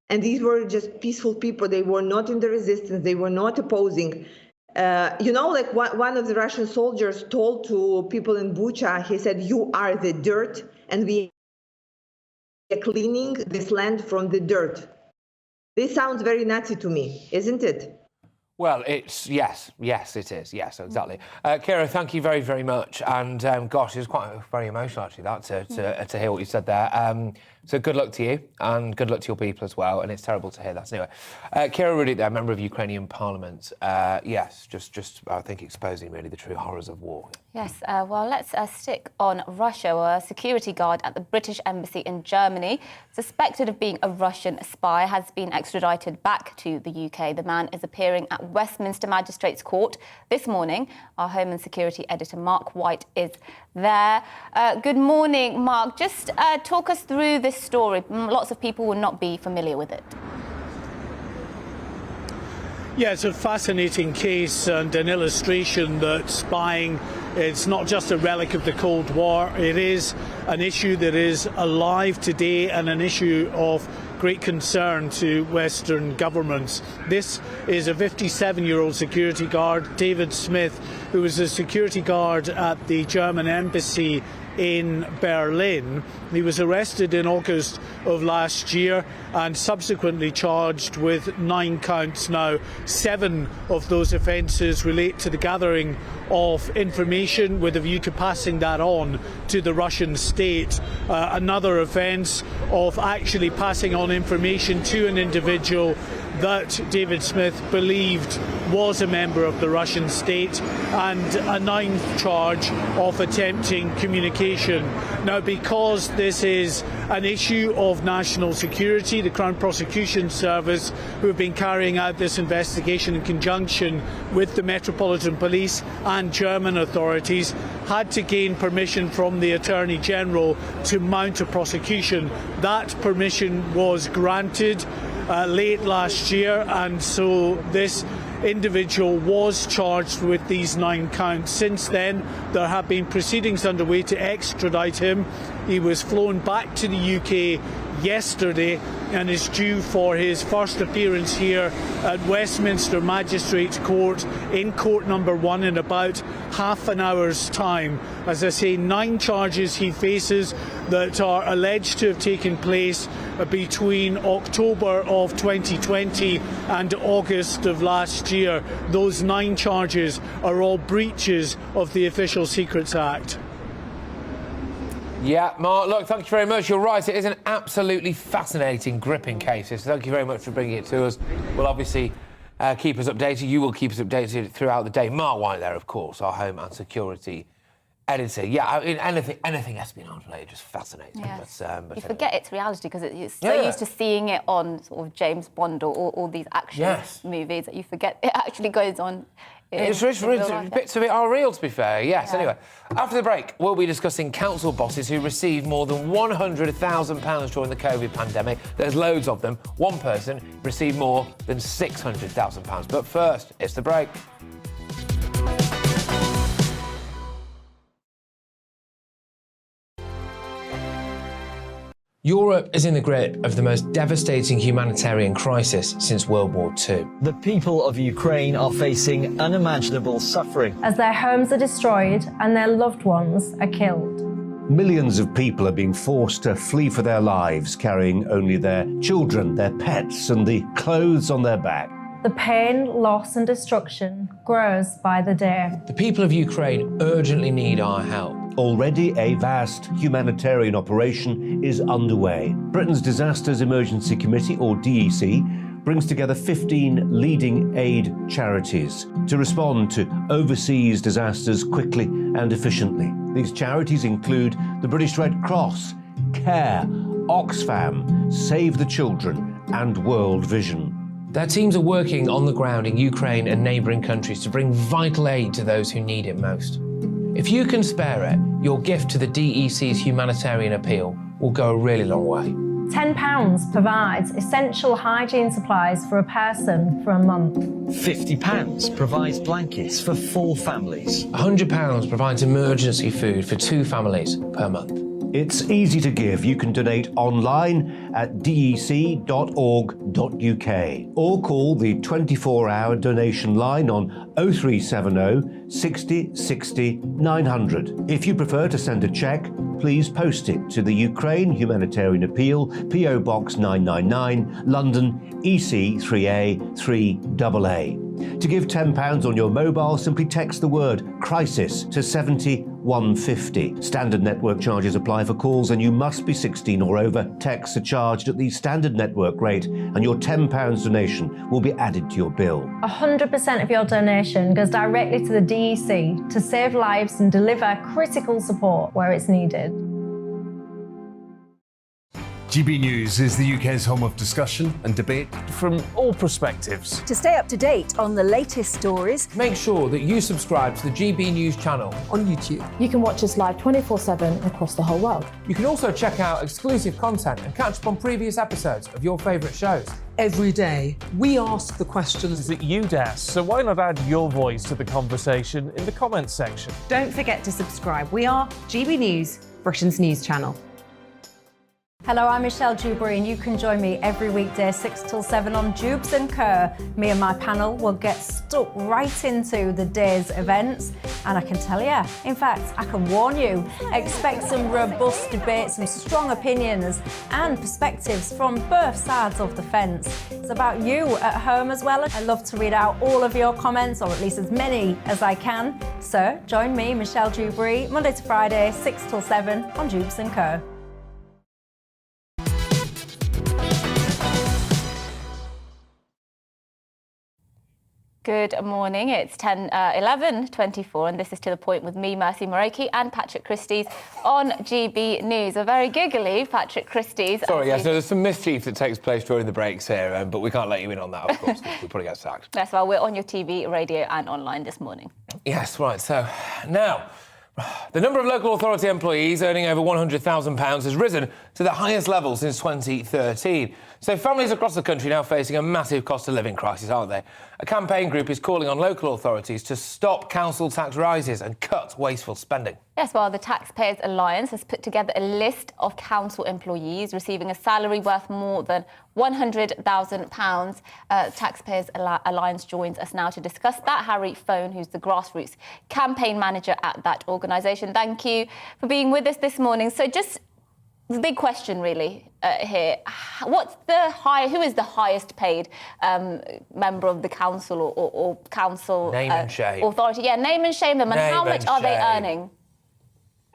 these were just peaceful people. They were not in the resistance. They were not opposing. Like one of the Russian soldiers told to people in Bucha, he said, "You are the dirt, and we are cleaning this land from the dirt." This sounds very Nazi to me, isn't it? Well, yes, it is. Yes, exactly. Kira, thank you very, very much. And gosh, it was quite very emotional actually to hear what you said there. So good luck to you, and good luck to your people as well. And it's terrible to hear that. Anyway, Kira Rudik, there, member of Ukrainian Parliament. Yes, just I think exposing really the true horrors of war. Yes, well, let's stick on Russia, where a security guard at the British Embassy in Germany, suspected of being a Russian spy, has been extradited back to the UK. The man is appearing at Westminster Magistrates Court this morning. Our Home and Security editor, Mark White, is there. Good morning, Mark. Just talk us through this story. Lots of people will not be familiar with it. Yeah, it's a fascinating case and an illustration that spying is not just a relic of the Cold War. It is an issue that is alive today and an issue of great concern to Western governments. This is a 57-year-old security guard, David Smith, who was a security guard at the German embassy in Berlin. He was arrested in August of last year and subsequently charged with 9 counts now. 7 of those offences relate to the gathering of information with a view to passing that on to the Russian state. Another offence of actually passing on information to an individual that David Smith believed was a member of the Russian state, and a 9th charge of attempting communication. Now, because this is an issue of national security, the Crown Prosecution Service, who have been carrying out this investigation in conjunction with the Metropolitan Police and German authorities, had to gain permission from the Attorney General to mount a prosecution. That permission was granted late last year, and so this individual was charged with these 9 counts. Since then, there have been proceedings underway to extradite him. He was flown back to the UK yesterday and is due for his first appearance here at Westminster Magistrates Court in court number 1 in about half an hour's time. As I say, 9 charges he faces that are alleged to have taken place between October of 2020 and August of last year. Those 9 charges are all breaches of the Official Secrets Act. Yeah, Mark, look, thank you very much. You're right, it is an absolutely fascinating, gripping case. So thank you very much for bringing it to us. We'll obviously keep us updated. You will keep us updated throughout the day. Mark White there, of course, our Home and Security editor. Yeah, I mean, anything espionage related, just fascinating. Yes. But you forget it's reality because you're so used to seeing it on sort of James Bond or all these action movies that you forget it actually goes on. Bits of it are real, to be fair. Yes. Anyway, after the break, we'll be discussing council bosses who received more than £100,000 during the COVID pandemic. There's loads of them. One person received more than £600,000. But first, it's the break. Europe is in the grip of the most devastating humanitarian crisis since World War II. The people of Ukraine are facing unimaginable suffering as their homes are destroyed and their loved ones are killed. Millions of people are being forced to flee for their lives, carrying only their children, their pets, and the clothes on their back. The pain, loss and destruction grows by the day. The people of Ukraine urgently need our help. Already a vast humanitarian operation is underway. Britain's Disasters Emergency Committee, or DEC, brings together 15 leading aid charities to respond to overseas disasters quickly and efficiently. These charities include the British Red Cross, CARE, Oxfam, Save the Children and World Vision. Their teams are working on the ground in Ukraine and neighbouring countries to bring vital aid to those who need it most. If you can spare it, your gift to the DEC's humanitarian appeal will go a really long way. £10 provides essential hygiene supplies for a person for a month. £50 provides blankets for 4 families. £100 provides emergency food for 2 families per month. It's easy to give. You can donate online at dec.org.uk or call the 24-hour donation line on 0370 60 60 900. If you prefer to send a cheque, please post it to the Ukraine Humanitarian Appeal, PO Box 999, London EC3A 3AA. To give £10 on your mobile, simply text the word crisis to 70150. Standard network charges apply for calls and you must be 16 or over. Texts are charged at the standard network rate and your £10 donation will be added to your bill. 100% of your donation goes directly to the DEC to save lives and deliver critical support where it's needed. GB News is the UK's home of discussion and debate from all perspectives. To stay up to date on the latest stories, make sure that you subscribe to the GB News channel on YouTube. You can watch us live 24/7 across the whole world. You can also check out exclusive content and catch up on previous episodes of your favourite shows. Every day, we ask the questions that you'd ask, so why not add your voice to the conversation in the comments section? Don't forget to subscribe. We are GB News, Britain's news channel. Hello, I'm Michelle Dewberry and you can join me every weekday 6 till 7 on Jubes and Kerr. Me and my panel will get stuck right into the day's events and I can tell you, in fact, I can warn you, expect some robust debates, some strong opinions and perspectives from both sides of the fence. It's about you at home as well. I love to read out all of your comments, or at least as many as I can. So join me, Michelle Dewberry, Monday to Friday, 6 till 7 on Jubes and Kerr. Good morning. It's 11:24 and this is To The Point with me, Mercy Muroki, and Patrick Christys on GB News. A very giggly Patrick Christys. Sorry, yes, there's some mischief that takes place during the breaks here, but we can't let you in on that, of course. We'll probably get sacked. Yes, well, we're on your TV, radio and online this morning. Yes, right. So now, the number of local authority employees earning over £100,000 has risen to the highest level since 2013. So families across the country now facing a massive cost of living crisis, aren't they? A campaign group is calling on local authorities to stop council tax rises and cut wasteful spending. Yes, well, the Taxpayers Alliance has put together a list of council employees receiving a salary worth more than £100,000. Taxpayers Alliance joins us now to discuss that. Harry Phone, who's the grassroots campaign manager at that organisation. Thank you for being with us this morning. So just the big question really here, who is the highest paid member of the council or council name and shame. authority? Yeah, name and shame them. And how much are they earning?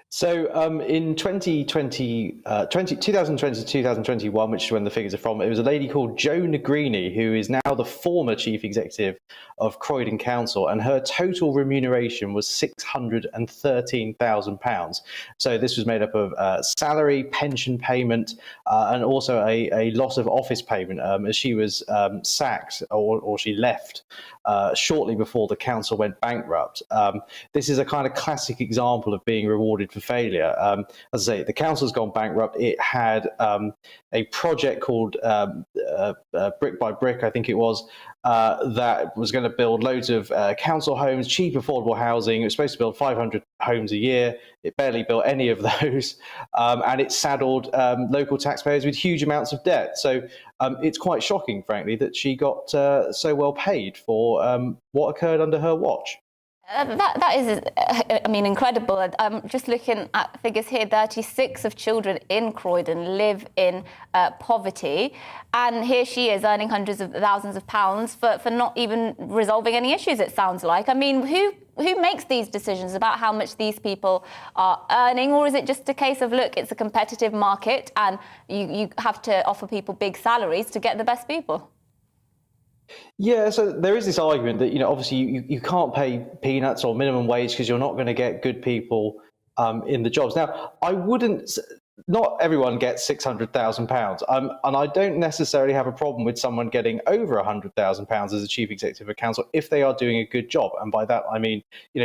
So in 2020 to 2021, which is when the figures are from, it was a lady called Jo Negrini, who is now the former chief executive of Croydon Council, and her total remuneration was £613,000. So this was made up of salary, pension payment, and also a loss of office payment, as she was sacked or she left shortly before the council went bankrupt. This is a kind of classic example of being rewarded for failure. As I say, the council's gone bankrupt. It had a project called Brick by Brick, I think it was, that was going to build loads of council homes, cheap, affordable housing. It was supposed to build 500 homes a year. It barely built any of those, and it saddled local taxpayers with huge amounts of debt. So it's quite shocking, frankly, that she got so well paid for what occurred under her watch. That is, I mean, incredible. I'm just looking at figures here. 36 of children in Croydon live in poverty. And here she is earning hundreds of thousands of pounds for not even resolving any issues, it sounds like. I mean, who makes these decisions about how much these people are earning? Or is it just a case of, look, it's a competitive market and you have to offer people big salaries to get the best people? Yeah, so there is this argument that, obviously you can't pay peanuts or minimum wage because you're not going to get good people in the jobs. Now, I wouldn't not everyone gets £600,000, and I don't necessarily have a problem with someone getting over £100,000 as a chief executive of a council if they are doing a good job. And by that I mean,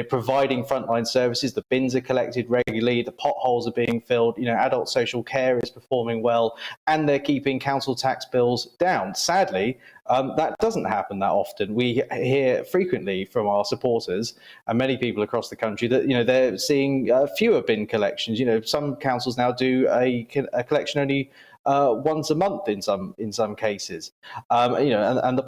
providing frontline services. The bins are collected regularly, the potholes are being filled, adult social care is performing well, and they're keeping council tax bills down. Sadly, that doesn't happen that often. We hear frequently from our supporters and many people across the country that they're seeing fewer bin collections. Some councils now do a collection only once a month in some cases, and the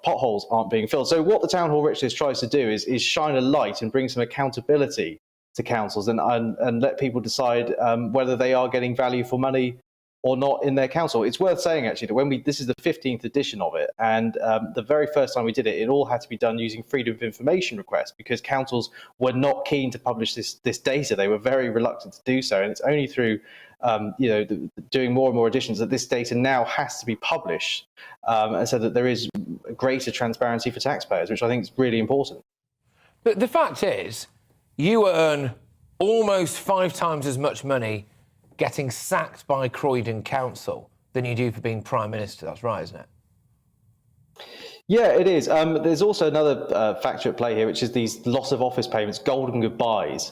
potholes aren't being filled. So what the Town Hall Rich List tries to do is shine a light and bring some accountability to councils and let people decide whether they are getting value for money or not in their council. It's worth saying, actually, that this is the 15th edition of it, and the very first time we did it, it all had to be done using freedom of information requests because councils were not keen to publish this data. They were very reluctant to do so, and it's only through doing more and more editions that this data now has to be published, and so that there is greater transparency for taxpayers, which I think is really important. But the fact is, you earn almost 5 times as much money getting sacked by Croydon Council than you do for being Prime Minister. That's right, isn't it? Yeah, it is. There's also another factor at play here, which is these loss of office payments, golden goodbyes.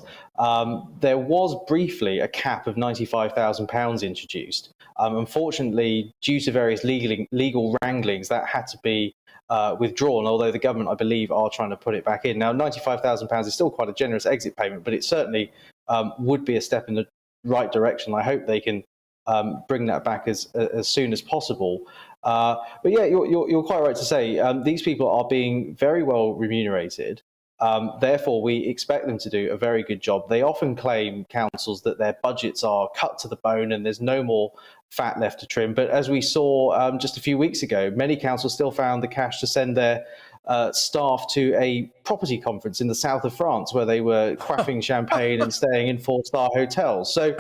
There was briefly a cap of £95,000 introduced. Unfortunately, due to various legal wranglings, that had to be withdrawn, although the government, I believe, are trying to put it back in. Now, £95,000 is still quite a generous exit payment, but it certainly would be a step in the right direction. I hope they can bring that back as soon as possible. But yeah, you're quite right to say these people are being very well remunerated. Therefore, we expect them to do a very good job. They often claim, councils, that their budgets are cut to the bone and there's no more fat left to trim. But as we saw just a few weeks ago, many councils still found the cash to send their staff to a property conference in the south of France where they were quaffing champagne and staying in 4-star hotels. So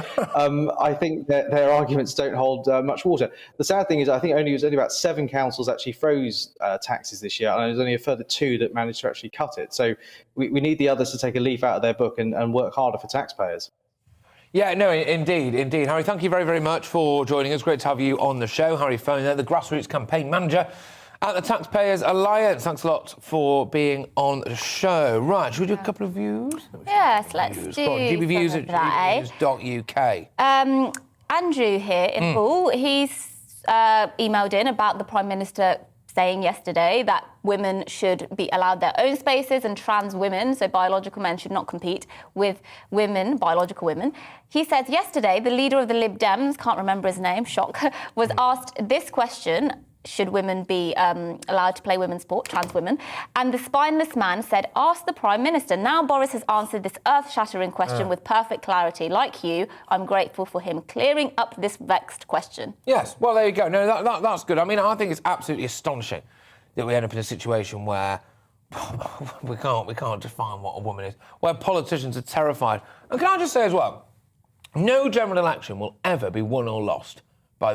I think that their arguments don't hold much water. The sad thing is I think it was only about 7 councils actually froze taxes this year, and there's only a further 2 that managed to actually cut it. So we need the others to take a leaf out of their book and work harder for taxpayers. Yeah, no, indeed. Harry, thank you very, very much for joining us. Great to have you on the show. Harry Phone there, the Grassroots Campaign Manager at the Taxpayers Alliance. Thanks a lot for being on the show. Right, should we do a couple of views? Yes, let's do GBViews at gbnews.uk. Andrew here in Poole, he's emailed in about the Prime Minister saying yesterday that women should be allowed their own spaces and trans women, so biological men, should not compete with women, biological women. He says yesterday the leader of the Lib Dems, can't remember his name, shock, was asked this question: should women be allowed to play women's sport, trans women? And the spineless man said, ask the Prime Minister. Now Boris has answered this earth-shattering question with perfect clarity. Like you, I'm grateful for him clearing up this vexed question. Yes, well, there you go. No, that's good. I mean, I think it's absolutely astonishing that we end up in a situation where we can't define what a woman is, where politicians are terrified. And can I just say as well, no general election will ever be won or lost on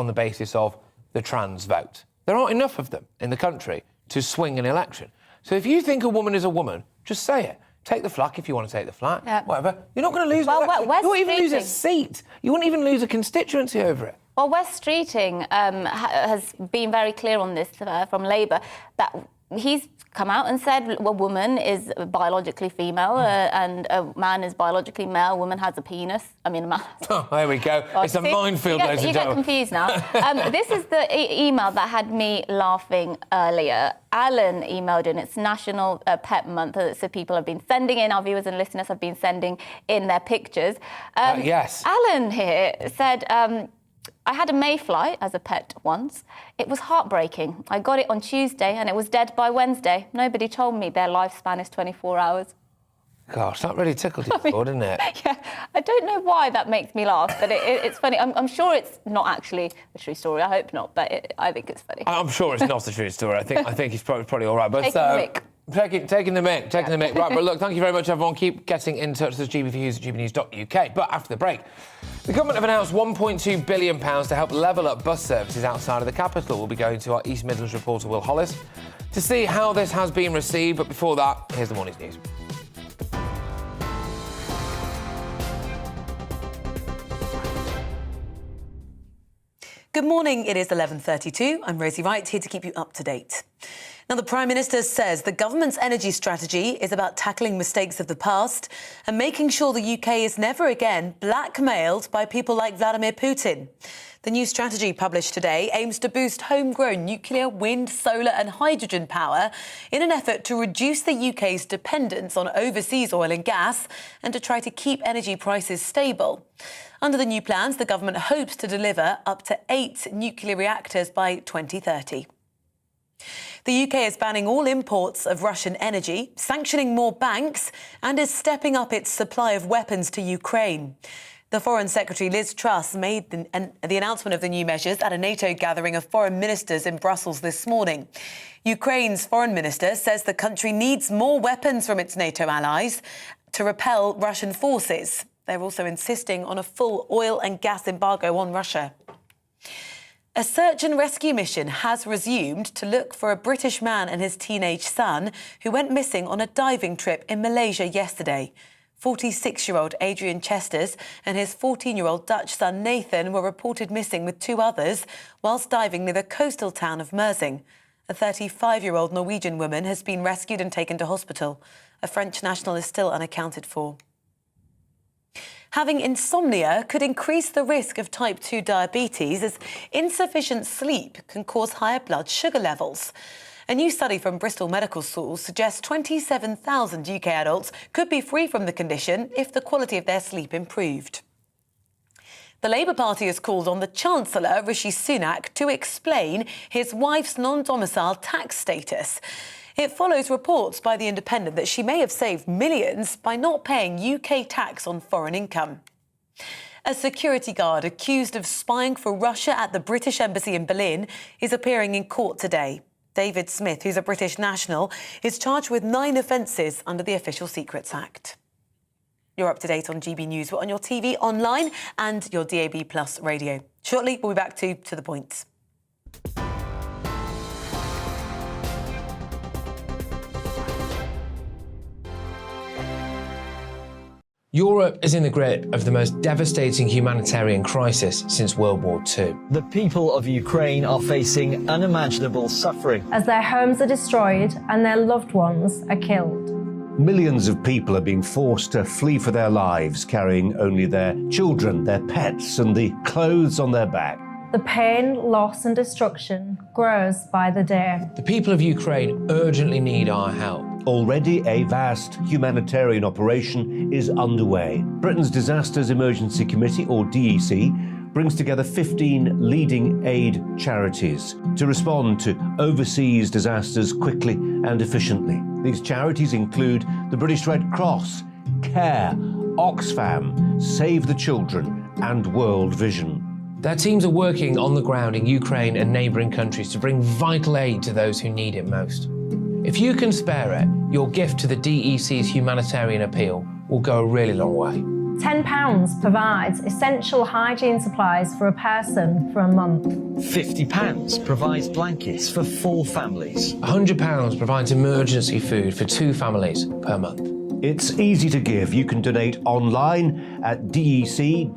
the basis of the trans vote. There aren't enough of them in the country to swing an election. So if you think a woman is a woman, just say it. Take the flak if you want to take the flak, whatever. You're not going to lose an election. You won't even lose a seat. You wouldn't even lose a constituency over it. Well, Wes Streeting has been very clear on this from Labour, that he's come out and said a woman is biologically female and a man is biologically male. A woman has a penis. I mean, a man. Oh, there we go. It's a minefield, ladies and gentlemen. You get confused now. This is the email that had me laughing earlier. Alan emailed in. It's National Pet Month, so people have been sending in, our viewers and listeners have been sending in their pictures. Yes. Alan here said, I had a mayfly as a pet once. It was heartbreaking. I got it on Tuesday and it was dead by Wednesday. Nobody told me their lifespan is 24 hours. Gosh, that really tickled you, didn't it? Yeah, I don't know why that makes me laugh, but it's funny. I'm sure it's not actually the true story. I hope not, but I think it's funny. I'm sure it's not the true story. I think he's probably all right. But Taking the mick. Right, but look, thank you very much, everyone. Keep getting in touch with GBViews at gbnews.uk. But after the break, the government have announced £1.2 billion to help level up bus services outside of the capital. We'll be going to our East Midlands reporter, Will Hollis, to see how this has been received. But before that, here's the morning's news. Good morning, it is 11:32. I'm Rosie Wright, here to keep you up to date. Now, the Prime Minister says the government's energy strategy is about tackling mistakes of the past and making sure the UK is never again blackmailed by people like Vladimir Putin. The new strategy published today aims to boost homegrown nuclear, wind, solar and hydrogen power in an effort to reduce the UK's dependence on overseas oil and gas and to try to keep energy prices stable. Under the new plans, the government hopes to deliver up to 8 nuclear reactors by 2030. The UK is banning all imports of Russian energy, sanctioning more banks, and is stepping up its supply of weapons to Ukraine. The Foreign Secretary Liz Truss made the announcement of the new measures at a NATO gathering of foreign ministers in Brussels this morning. Ukraine's foreign minister says the country needs more weapons from its NATO allies to repel Russian forces. They're also insisting on a full oil and gas embargo on Russia. A search and rescue mission has resumed to look for a British man and his teenage son who went missing on a diving trip in Malaysia yesterday. 46-year-old Adrian Chesters and his 14-year-old Dutch son Nathan were reported missing with 2 others whilst diving near the coastal town of Mersing. A 35-year-old Norwegian woman has been rescued and taken to hospital. A French national is still unaccounted for. Having insomnia could increase the risk of type 2 diabetes as insufficient sleep can cause higher blood sugar levels. A new study from Bristol Medical School suggests 27,000 UK adults could be free from the condition if the quality of their sleep improved. The Labour Party has called on the Chancellor, Rishi Sunak, to explain his wife's non-domicile tax status. It follows reports by The Independent that she may have saved millions by not paying UK tax on foreign income. A security guard accused of spying for Russia at the British Embassy in Berlin is appearing in court today. David Smith, who's a British national, is charged with 9 offences under the Official Secrets Act. You're up to date on GB News. We're on your TV, online and your DAB+ radio. Shortly, we'll be back to the point. Europe is in the grip of the most devastating humanitarian crisis since World War II. The people of Ukraine are facing unimaginable suffering as their homes are destroyed and their loved ones are killed. Millions of people are being forced to flee for their lives, carrying only their children, their pets, and the clothes on their back. The pain, loss, and destruction grows by the day. The people of Ukraine urgently need our help. Already a vast humanitarian operation is underway. Britain's Disasters Emergency Committee, or DEC, brings together 15 leading aid charities to respond to overseas disasters quickly and efficiently. These charities include the British Red Cross, CARE, Oxfam, Save the Children, and World Vision. Their teams are working on the ground in Ukraine and neighbouring countries to bring vital aid to those who need it most. If you can spare it, your gift to the DEC's humanitarian appeal will go a really long way. £10 provides essential hygiene supplies for a person for a month. £50 provides blankets for 4 families. £100 provides emergency food for 2 families per month. It's easy to give. You can donate online at dec.org.uk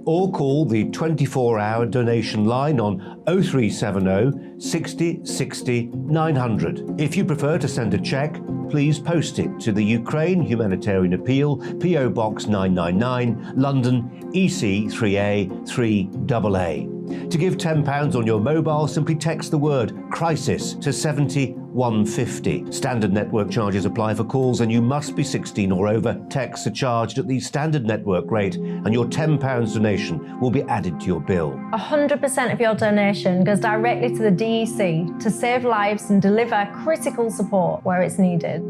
or call the 24-hour donation line on 0370 60 60 900. If you prefer to send a cheque, please post it to the Ukraine Humanitarian Appeal, PO Box 999, London, EC 3A 3AA. To give £10 on your mobile, simply text the word crisis to 70150. Standard network charges apply for calls and you must be 16 or over. Texts are charged at the standard network rate and your £10 donation will be added to your bill. 100% of your donation goes directly to the DEC to save lives and deliver critical support where it's needed.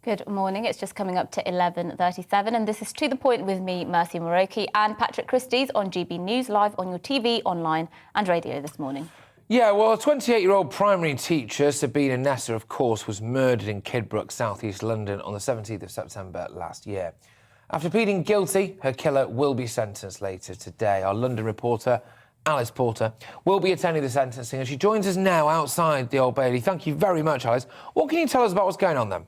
Good morning. It's just coming up to 11:37 and this is To The Point with me, Mercy Muroki, and Patrick Christys on GB News, live on your TV, online and radio this morning. Yeah, well, a 28-year-old primary teacher, Sabina Nessa, of course, was murdered in Kidbrooke, south-east London on the 17th of September last year. After pleading guilty, her killer will be sentenced later today. Our London reporter, Alice Porter, will be attending the sentencing, and she joins us now outside the Old Bailey. Thank you very much, Alice. What can you tell us about what's going on then?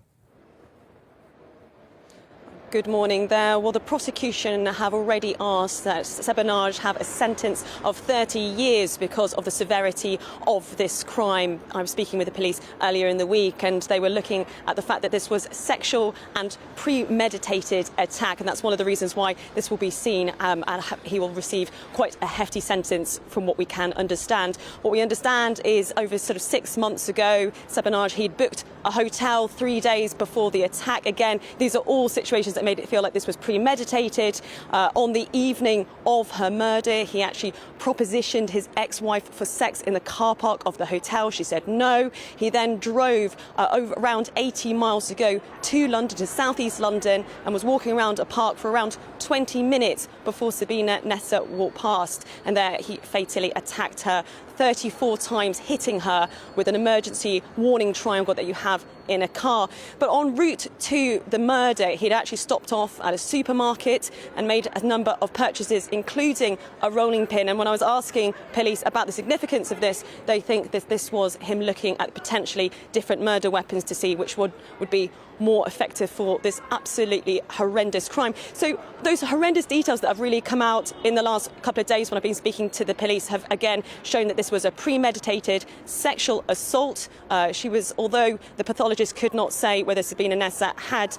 Good morning there. Well, the prosecution have already asked that Sebanaj have a sentence of 30 years because of the severity of this crime. I was speaking with the police earlier in the week, and they were looking at the fact that this was sexual and premeditated attack, and that's one of the reasons why this will be seen, and he will receive quite a hefty sentence from what we can understand. What we understand is over sort of 6 months ago, Sebanaj, he'd booked a hotel 3 days before the attack. Again, these are all situations that made it feel like this was premeditated. On the evening of her murder, he actually propositioned his ex-wife for sex in the car park of the hotel. She said no. He then drove around 80 miles to go to London, to southeast London, and was walking around a park for around 20 minutes before Sabina Nessa walked past, and there he fatally attacked her 34 times, hitting her with an emergency warning triangle that you have in a car. But en route to the murder, he'd actually stopped off at a supermarket and made a number of purchases, including a rolling pin. And when I was asking police about the significance of this, they think that this was him looking at potentially different murder weapons to see which would be more effective for this absolutely horrendous crime. So those horrendous details that have really come out in the last couple of days when I've been speaking to the police have again shown that this was a premeditated sexual assault. She was, although the pathologist could not say whether Sabina Nessa had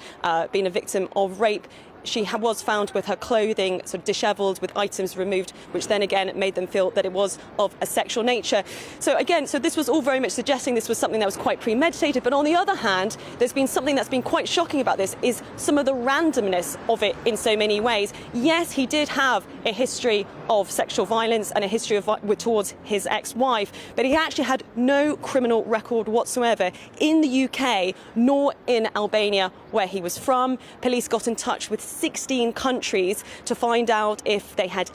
been a victim of rape, she was found with her clothing sort of dishevelled, with items removed, which then again made them feel that it was of a sexual nature. So again, so this was all very much suggesting this was something that was quite premeditated. But on the other hand, there's been something that's been quite shocking about this is some of the randomness of it in so many ways. Yes, he did have a history of sexual violence and a history of towards his ex-wife, but he actually had no criminal record whatsoever in the UK nor in Albania, where he was from. Police got in touch with 16 countries to find out if they had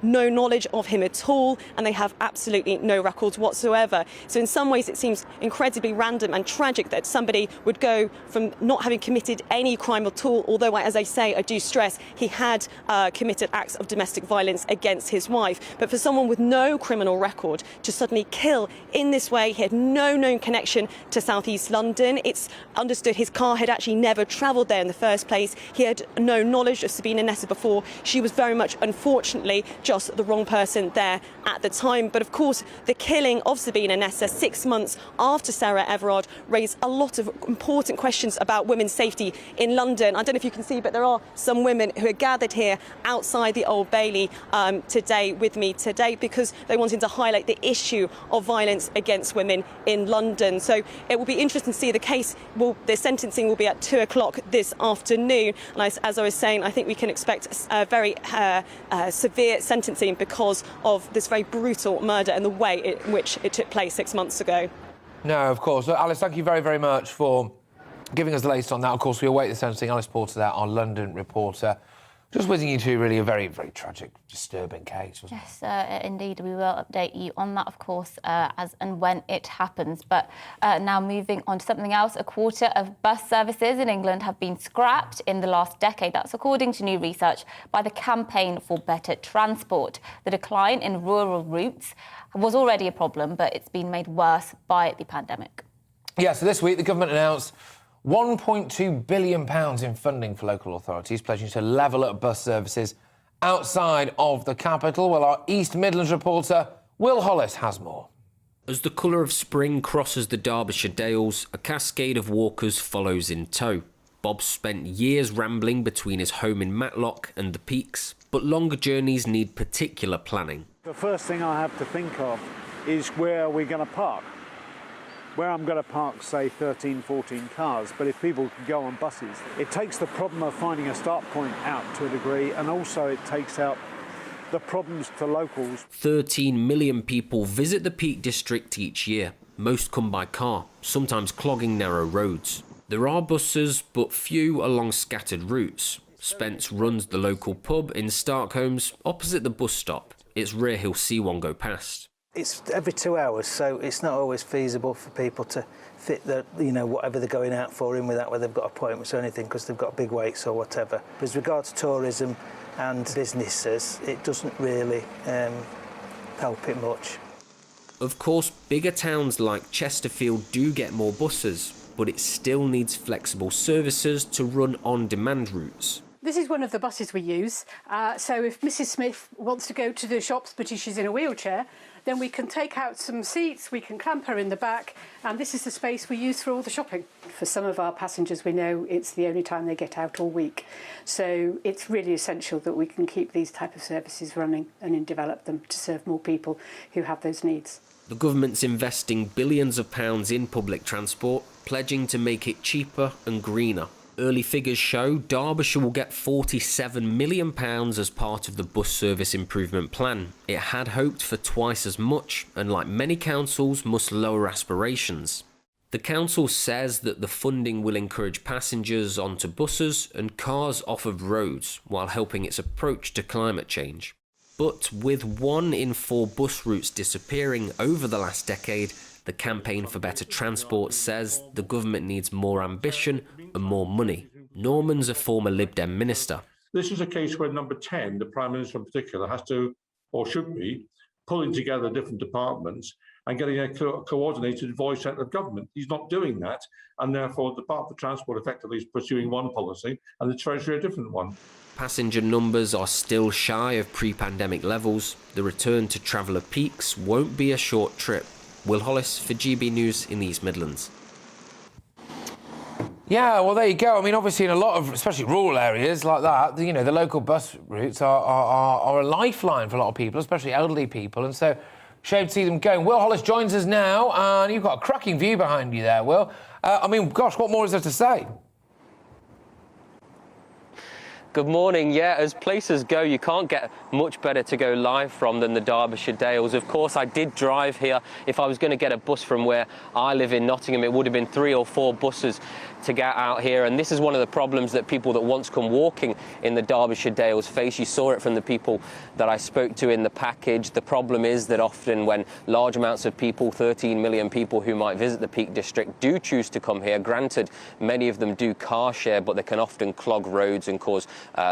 no knowledge of him at all, and they have absolutely no records whatsoever. So in some ways it seems incredibly random and tragic that somebody would go from not having committed any crime at all, although, as I say, I do stress he had committed acts of domestic violence against his wife. But for someone with no criminal record to suddenly kill in this way, he had no known connection to southeast London. It's understood his car had actually never travelled there in the first place. He had no knowledge of Sabina Nessa before. She was very much, unfortunately, just the wrong person there at the time. But of course, the killing of Sabina Nessa 6 months after Sarah Everard raised a lot of important questions about women's safety in London. I don't know if you can see, but there are some women who are gathered here outside the Old Bailey today with me today because they wanted to highlight the issue of violence against women in London. So it will be interesting to see the sentencing will be at 2 o'clock this afternoon. And as I was saying, I think we can expect a very severe sentencing because of this very brutal murder and the way in which it took place 6 months ago. No, of course. Well, Alice, thank you very, very much for giving us the latest on that. Of course, we await the sentencing. Alice Porter there, our London reporter. Just whizzing you to really a very, very tragic, disturbing case, wasn't it? Yes, indeed. We will update you on that, of course, as and when it happens. But now moving on to something else. A quarter of bus services in England have been scrapped in the last decade. That's according to new research by the Campaign for Better Transport. The decline in rural routes was already a problem, but it's been made worse by the pandemic. Yeah, so this week the government announced £1.2 billion in funding for local authorities, pledging to level up bus services outside of the capital. Well, our East Midlands reporter, Will Hollis, has more. As the colour of spring crosses the Derbyshire Dales, a cascade of walkers follows in tow. Bob spent years rambling between his home in Matlock and the Peaks, but longer journeys need particular planning. The first thing I have to think of is where are we going to park? Where I'm going to park, say, 13, 14 cars, but if people can go on buses, it takes the problem of finding a start point out to a degree, and also it takes out the problems to locals. 13 million people visit the Peak District each year. Most come by car, sometimes clogging narrow roads. There are buses, but few along scattered routes. Spence runs the local pub in Starkholmes, opposite the bus stop. It's rare he'll see one go past. It's every 2 hours, so it's not always feasible for people to fit whatever they're going out for in with that, whether they've got appointments or anything, because they've got big waits or whatever. But as regards tourism and businesses, it doesn't really help it much. Of course, bigger towns like Chesterfield do get more buses, but it still needs flexible services to run on-demand routes. This is one of the buses we use. So if Mrs. Smith wants to go to the shops but she's in a wheelchair, then we can take out some seats, we can clamp her in the back, and this is the space we use for all the shopping. For some of our passengers, we know it's the only time they get out all week. So it's really essential that we can keep these type of services running and develop them to serve more people who have those needs. The government's investing billions of pounds in public transport, pledging to make it cheaper and greener. Early figures show Derbyshire will get £47 million as part of the bus service improvement plan. It had hoped for twice as much, and like many councils, must lower aspirations. The council says that the funding will encourage passengers onto buses and cars off of roads, while helping its approach to climate change. But with 1 in 4 bus routes disappearing over the last decade, the Campaign for Better Transport says the government needs more ambition and more money. Norman's a former Lib Dem minister. This is a case where number 10, the Prime Minister in particular, has to, or should be, pulling together different departments and getting a coordinated voice out of government. He's not doing that, and therefore the Department for Transport effectively is pursuing one policy and the Treasury a different one. Passenger numbers are still shy of pre-pandemic levels. The return to traveller peaks won't be a short trip. Will Hollis for GB News in the East Midlands. Yeah, well, there you go. I mean, obviously in a lot of, especially rural areas like that, you know, the local bus routes are a lifeline for a lot of people, especially elderly people, and so shame to see them going. Will Hollis joins us now, and you've got a cracking view behind you there, Will. I mean, gosh, what more is there to say? Good morning. Yeah, as places go, you can't get much better to go live from than the Derbyshire Dales. Of course, I did drive here. If I was going to get a bus from where I live in Nottingham, it would have been 3 or 4 buses to get out here. And this is one of the problems that people that once come walking in the Derbyshire Dales face. You saw it from the people that I spoke to in the package. The problem is that often when large amounts of people, 13 million people who might visit the Peak District, do choose to come here, granted, many of them do car share, but they can often clog roads and cause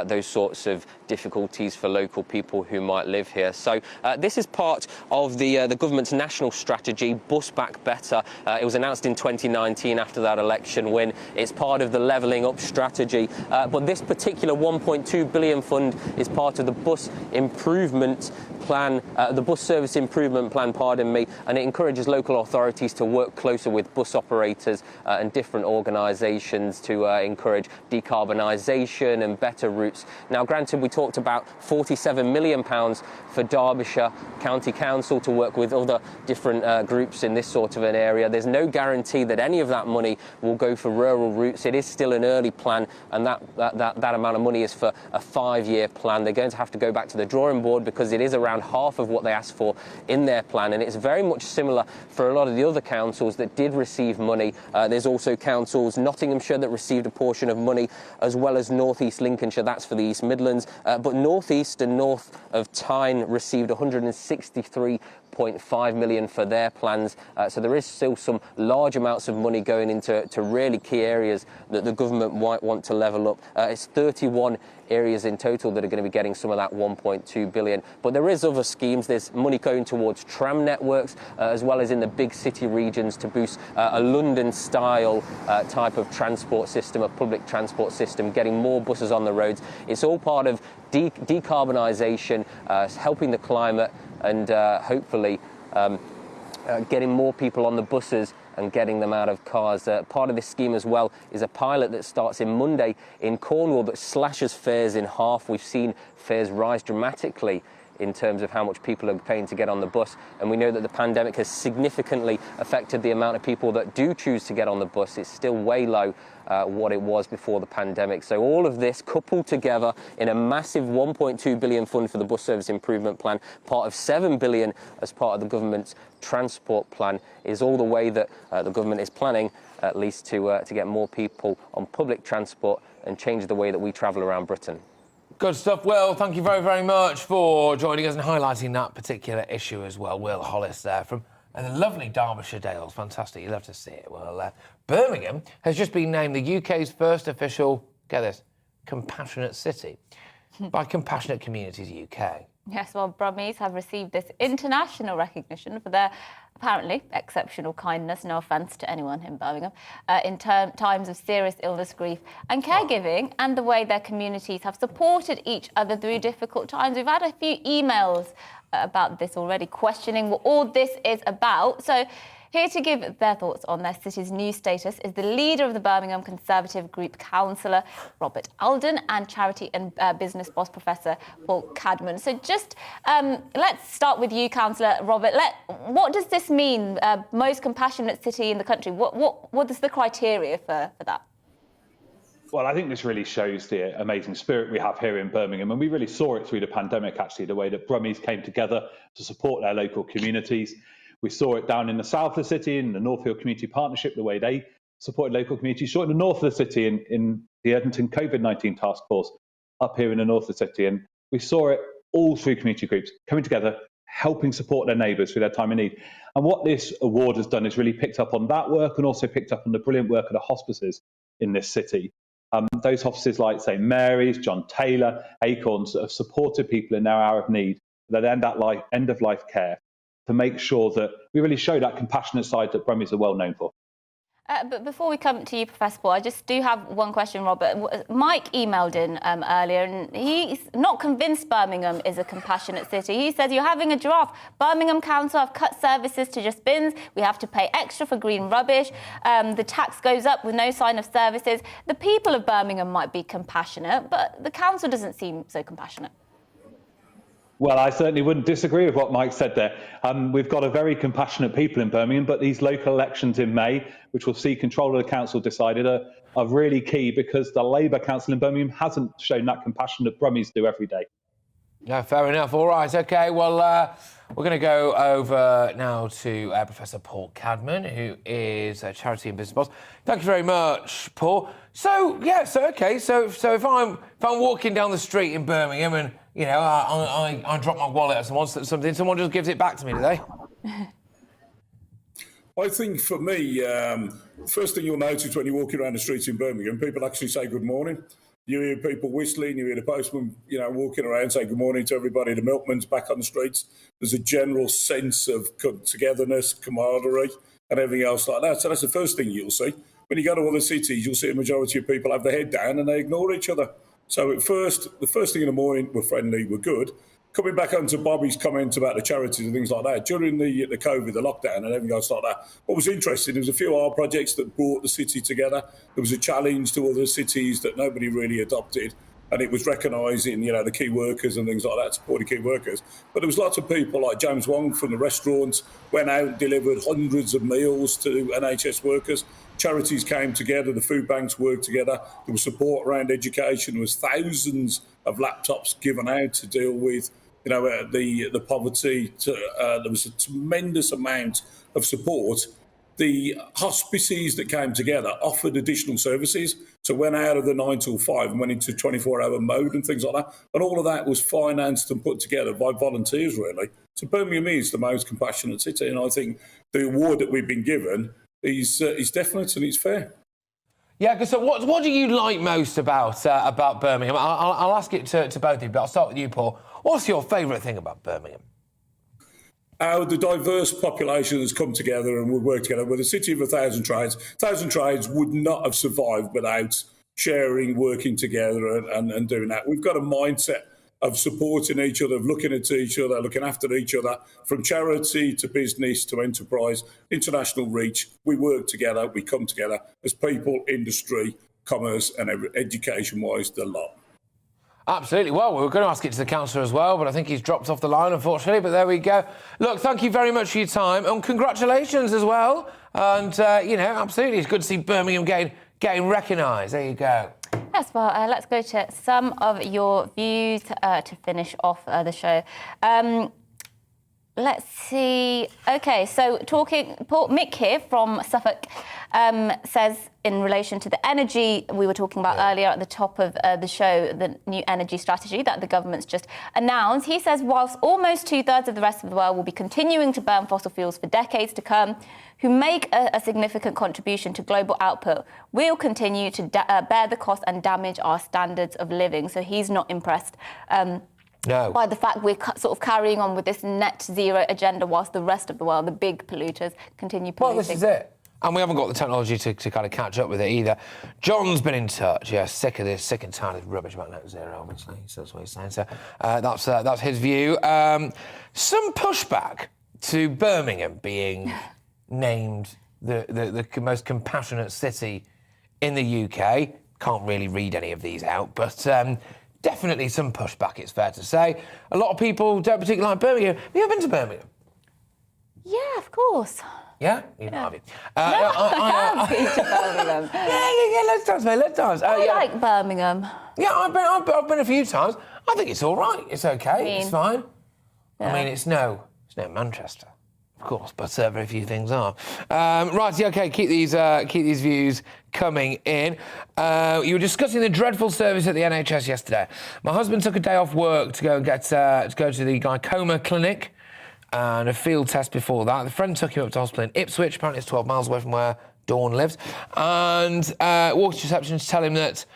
those sorts of difficulties for local people who might live here. So this is part of the government's national strategy, Bus Back Better. It was announced in 2019 after that election win. It's part of the levelling up strategy. But this particular 1.2 billion fund is part of the bus improvement plan, the bus service improvement plan, pardon me, and it encourages local authorities to work closer with bus operators and different organisations to encourage decarbonisation and better routes. Now, granted, we talked about £47 million for Derbyshire County Council to work with other different groups in this sort of an area. There's no guarantee that any of that money will go for rural routes. It is still an early plan, and that amount of money is for a 5-year plan. They're going to have to go back to the drawing board because it is around half of what they asked for in their plan, and it's very much similar for a lot of the other councils that did receive money. There's also councils, Nottinghamshire, that received a portion of money, as well as North East Lincolnshire, that's for the East Midlands, but North East and north of Tyne received 163.5 million for their plans, so there is still some large amounts of money going into really key areas that the government might want to level up. It's 31 areas in total that are going to be getting some of that 1.2 billion. But there is other schemes. There's money going towards tram networks, as well as in the big city regions to boost a London-style type of transport system, a public transport system, getting more buses on the roads. It's all part of decarbonisation, helping the climate, and hopefully getting more people on the buses and getting them out of cars. Part of this scheme as well is a pilot that starts in Monday in Cornwall that slashes fares in half. We've seen fares rise dramatically in terms of how much people are paying to get on the bus, and we know that the pandemic has significantly affected the amount of people that do choose to get on the bus. It's still way low what it was before the pandemic. So all of this coupled together in a massive 1.2 billion fund for the bus service improvement plan, part of 7 billion as part of the government's transport plan, is all the way that the government is planning at least to get more people on public transport and change the way that we travel around Britain. Good stuff, Will. Thank you very, very much for joining us and highlighting that particular issue as well. Will Hollis there from the lovely Derbyshire Dales. Fantastic. You love to see it. Well, Birmingham has just been named the UK's first official, get this, compassionate city by Compassionate Communities UK. Yes, well, Brummies have received this international recognition for their apparently exceptional kindness, no offence to anyone in Birmingham, in times of serious illness, grief and caregiving, and the way their communities have supported each other through difficult times. We've had a few emails about this already, questioning what all this is about. So here to give their thoughts on their city's new status is the leader of the Birmingham Conservative Group Councillor, Robert Alden, and charity and business boss, Professor Paul Cadman. So just let's start with you, Councillor Robert. What does this mean, most compassionate city in the country? What is the criteria for that? Well, I think this really shows the amazing spirit we have here in Birmingham, and we really saw it through the pandemic, actually, the way that Brummies came together to support their local communities. We saw it down in the south of the city, in the Northfield Community Partnership, the way they supported local communities. Saw it in the north of the city, in the Edmonton COVID-19 task force, up here in the north of the city. And we saw it all through community groups, coming together, helping support their neighbours through their time of need. And what this award has done is really picked up on that work, and also picked up on the brilliant work of the hospices in this city. Those hospices like St Mary's, John Taylor, Acorns have supported people in their hour of need, their end-of-life care, to make sure that we really show that compassionate side that Brummies are well known for. But before we come to you, Professor Paul, I just do have one question, Robert. Mike emailed in earlier, and he's not convinced Birmingham is a compassionate city. He says, you're having a draft. Birmingham Council have cut services to just bins. We have to pay extra for green rubbish. The tax goes up with no sign of services. The people of Birmingham might be compassionate, but the council doesn't seem so compassionate. Well, I certainly wouldn't disagree with what Mike said there. We've got a very compassionate people in Birmingham, but these local elections in May, which will see control of the council decided, are really key, because the Labour council in Birmingham hasn't shown that compassion that Brummies do every day. No, fair enough. All right, OK. Well, we're going to go over now to Professor Paul Cadman, who is a charity and business boss. Thank you very much, Paul. So, yeah, OK. So if I'm walking down the street in Birmingham and, you know, I drop my wallet at someone just gives it back to me, do they? I think for me, first thing you'll notice when you're walking around the streets in Birmingham, people actually say good morning. You hear people whistling, you hear the postman, you know, walking around, saying good morning to everybody. The milkman's back on the streets. There's a general sense of togetherness, camaraderie, and everything else like that. So that's the first thing you'll see. When you go to other cities, you'll see a majority of people have their head down and they ignore each other. So the first thing in the morning, we're friendly, we're good. Coming back onto Bobby's comments about the charities and things like that, during the COVID, the lockdown and everything else like that, what was interesting, there was a few art projects that brought the city together. There was a challenge to other cities that nobody really adopted, and it was recognising, you know, the key workers and things like that, supporting key workers. But there was lots of people like James Wong from the restaurants, went out and delivered hundreds of meals to NHS workers. Charities came together, the food banks worked together, there was support around education, there was thousands of laptops given out to deal with, you know, the poverty. There was a tremendous amount of support. The hospices that came together offered additional services, so went out of the 9 till 5 and went into 24-hour mode and things like that. And all of that was financed and put together by volunteers, really. So Birmingham is the most compassionate city, and I think the award that we've been given is definite and it's fair. Yeah, because so what do you like most about Birmingham? I'll ask it to both of you, but I'll start with you, Paul. What's your favourite thing about Birmingham? How the diverse population has come together and would work together. We're the city of 1,000 trades. 1,000 trades would not have survived without sharing, working together and doing that. We've got a mindset of supporting each other, of looking at each other, looking after each other, from charity to business to enterprise, international reach. We work together, we come together as people, industry, commerce and education-wise, the lot. Absolutely. Well, we were going to ask it to the councillor as well, but I think he's dropped off the line, unfortunately. But there we go. Look, thank you very much for your time, and congratulations as well. And, you know, absolutely, it's good to see Birmingham getting recognised. There you go. Yes, well, let's go to some of your views to finish off the show. Let's see. OK, so Mick here from Suffolk says, in relation to the energy we were talking about earlier at the top of the show, the new energy strategy that the government's just announced, he says, whilst almost 2/3 of the rest of the world will be continuing to burn fossil fuels for decades to come, who make a significant contribution to global output, will continue to bear the cost and damage our standards of living. So he's not impressed by the fact we're sort of carrying on with this net zero agenda whilst the rest of the world, the big polluters, continue polluting. Well, this is it. And we haven't got the technology to kind of catch up with it either. John's been in touch. Yeah, sick of this, sick and tired of rubbish about net zero, obviously. So that's what he's saying. So that's his view. Some pushback to Birmingham being named the most compassionate city in the UK. Can't really read any of these out, but definitely some pushback, it's fair to say. A lot of people don't particularly like Birmingham. Have you ever been to Birmingham? Yeah, of course. Yeah? You know, have you? I have been to Birmingham. Yeah, loads of times, mate, loads of times. I like Birmingham. Yeah, I've been a few times. I think it's all right. It's okay. It's fine. Yeah. I mean, it's no Manchester, of course, but very few things are. Right, yeah, okay, keep these views coming in. You were discussing the dreadful service at the NHS yesterday. My husband took a day off work to go to the glaucoma clinic and a field test before that. The friend took him up to hospital in Ipswich. Apparently it's 12 miles away from where Dawn lives. And walked to reception to tell him that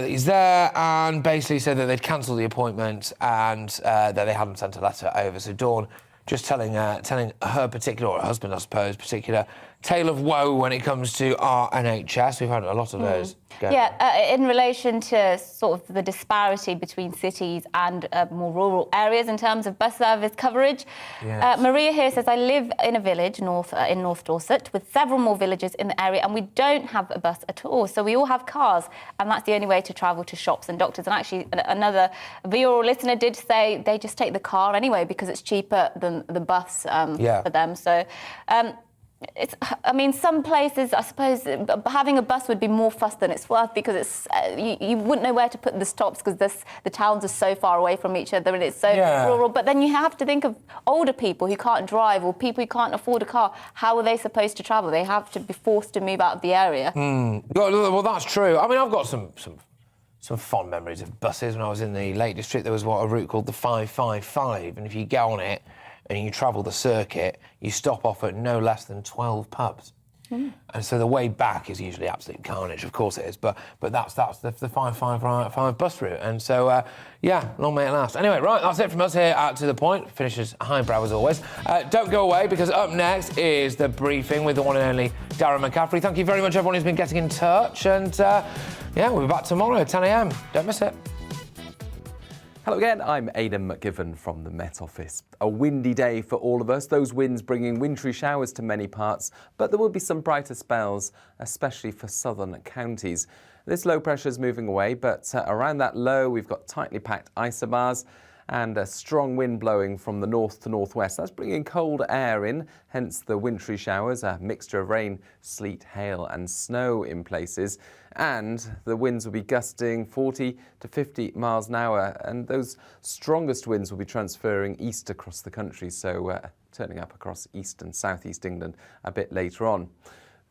he's there, and basically said that they'd cancelled the appointment and that they hadn't sent a letter over. So Dawn just telling her particular, or her husband, I suppose, particular tale of woe when it comes to our NHS. We've had a lot of those. In relation to sort of the disparity between cities and more rural areas in terms of bus service coverage. Yes. Maria here says, I live in a village in North Dorset with several more villages in the area, and we don't have a bus at all. So we all have cars, and that's the only way to travel to shops and doctors. And actually, another viewer or listener did say they just take the car anyway because it's cheaper than the bus for them. So some places, I suppose, having a bus would be more fuss than it's worth, because it's you wouldn't know where to put the stops because the towns are so far away from each other and it's so rural. But then you have to think of older people who can't drive, or people who can't afford a car. How are they supposed to travel? They have to be forced to move out of the area. Well, that's true. I mean, I've got some fond memories of buses. When I was in the Lake District, there was a route called the 555, and if you get on it and you travel the circuit, you stop off at no less than 12 pubs. And so the way back is usually absolute carnage, of course it is, but that's the 555 bus route. And so, long may it last. Anyway, right, that's it from us here at To The Point. Finishes highbrow as always. Don't go away, because up next is the briefing with the one and only Darren McCaffrey. Thank you very much, everyone who's been getting in touch. And, we'll be back tomorrow at 10 a.m. Don't miss it. Hello again, I'm Aidan McGivern from the Met Office. A windy day for all of us, those winds bringing wintry showers to many parts, but there will be some brighter spells, especially for southern counties. This low pressure is moving away, but around that low we've got tightly packed isobars and a strong wind blowing from the north to northwest. That's bringing cold air in, hence the wintry showers, a mixture of rain, sleet, hail and snow in places. And the winds will be gusting 40 to 50 miles an hour, and those strongest winds will be transferring east across the country, so turning up across east and southeast England a bit later on.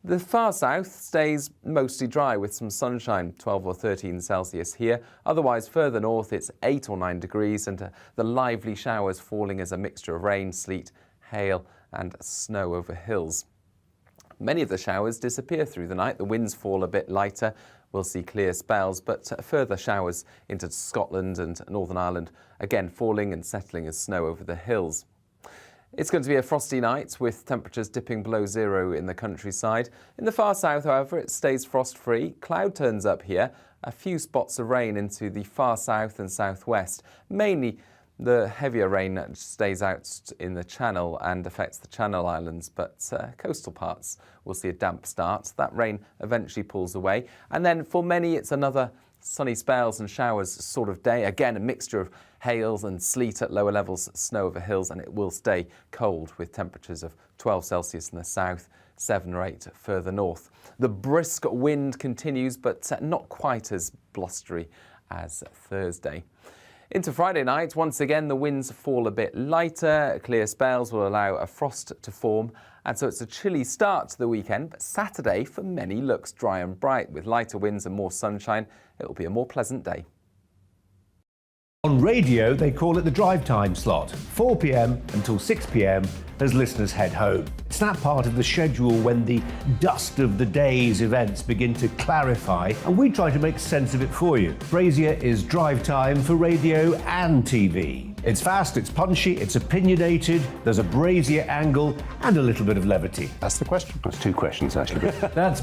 The far south stays mostly dry with some sunshine, 12 or 13 Celsius here. Otherwise, further north, it's 8 or 9 degrees, and the lively showers falling as a mixture of rain, sleet, hail and snow over hills. Many of the showers disappear through the night. The winds fall a bit lighter. We'll see clear spells, but further showers into Scotland and Northern Ireland, again falling and settling as snow over the hills. It's going to be a frosty night with temperatures dipping below zero in the countryside. In the far south, however, it stays frost-free. Cloud turns up here. A few spots of rain into the far south and southwest. Mainly the heavier rain stays out in the Channel and affects the Channel Islands, but coastal parts will see a damp start. That rain eventually pulls away. And then for many, it's another sunny spells and showers sort of day. Again, a mixture of hails and sleet at lower levels, snow over hills, and it will stay cold with temperatures of 12 Celsius in the south, 7 or 8 further north. The brisk wind continues, but not quite as blustery as Thursday. Into Friday night, once again, the winds fall a bit lighter. Clear spells will allow a frost to form, and so it's a chilly start to the weekend. But Saturday, for many, looks dry and bright. With lighter winds and more sunshine, it will be a more pleasant day. On radio, they call it the drive time slot, 4 p.m. until 6 p.m. as listeners head home. It's that part of the schedule when the dust of the day's events begin to clarify, and we try to make sense of it for you. Brazier is drive time for radio and TV. It's fast, it's punchy, it's opinionated, there's a Brazier angle and a little bit of levity. That's the question. That's two questions, actually. That's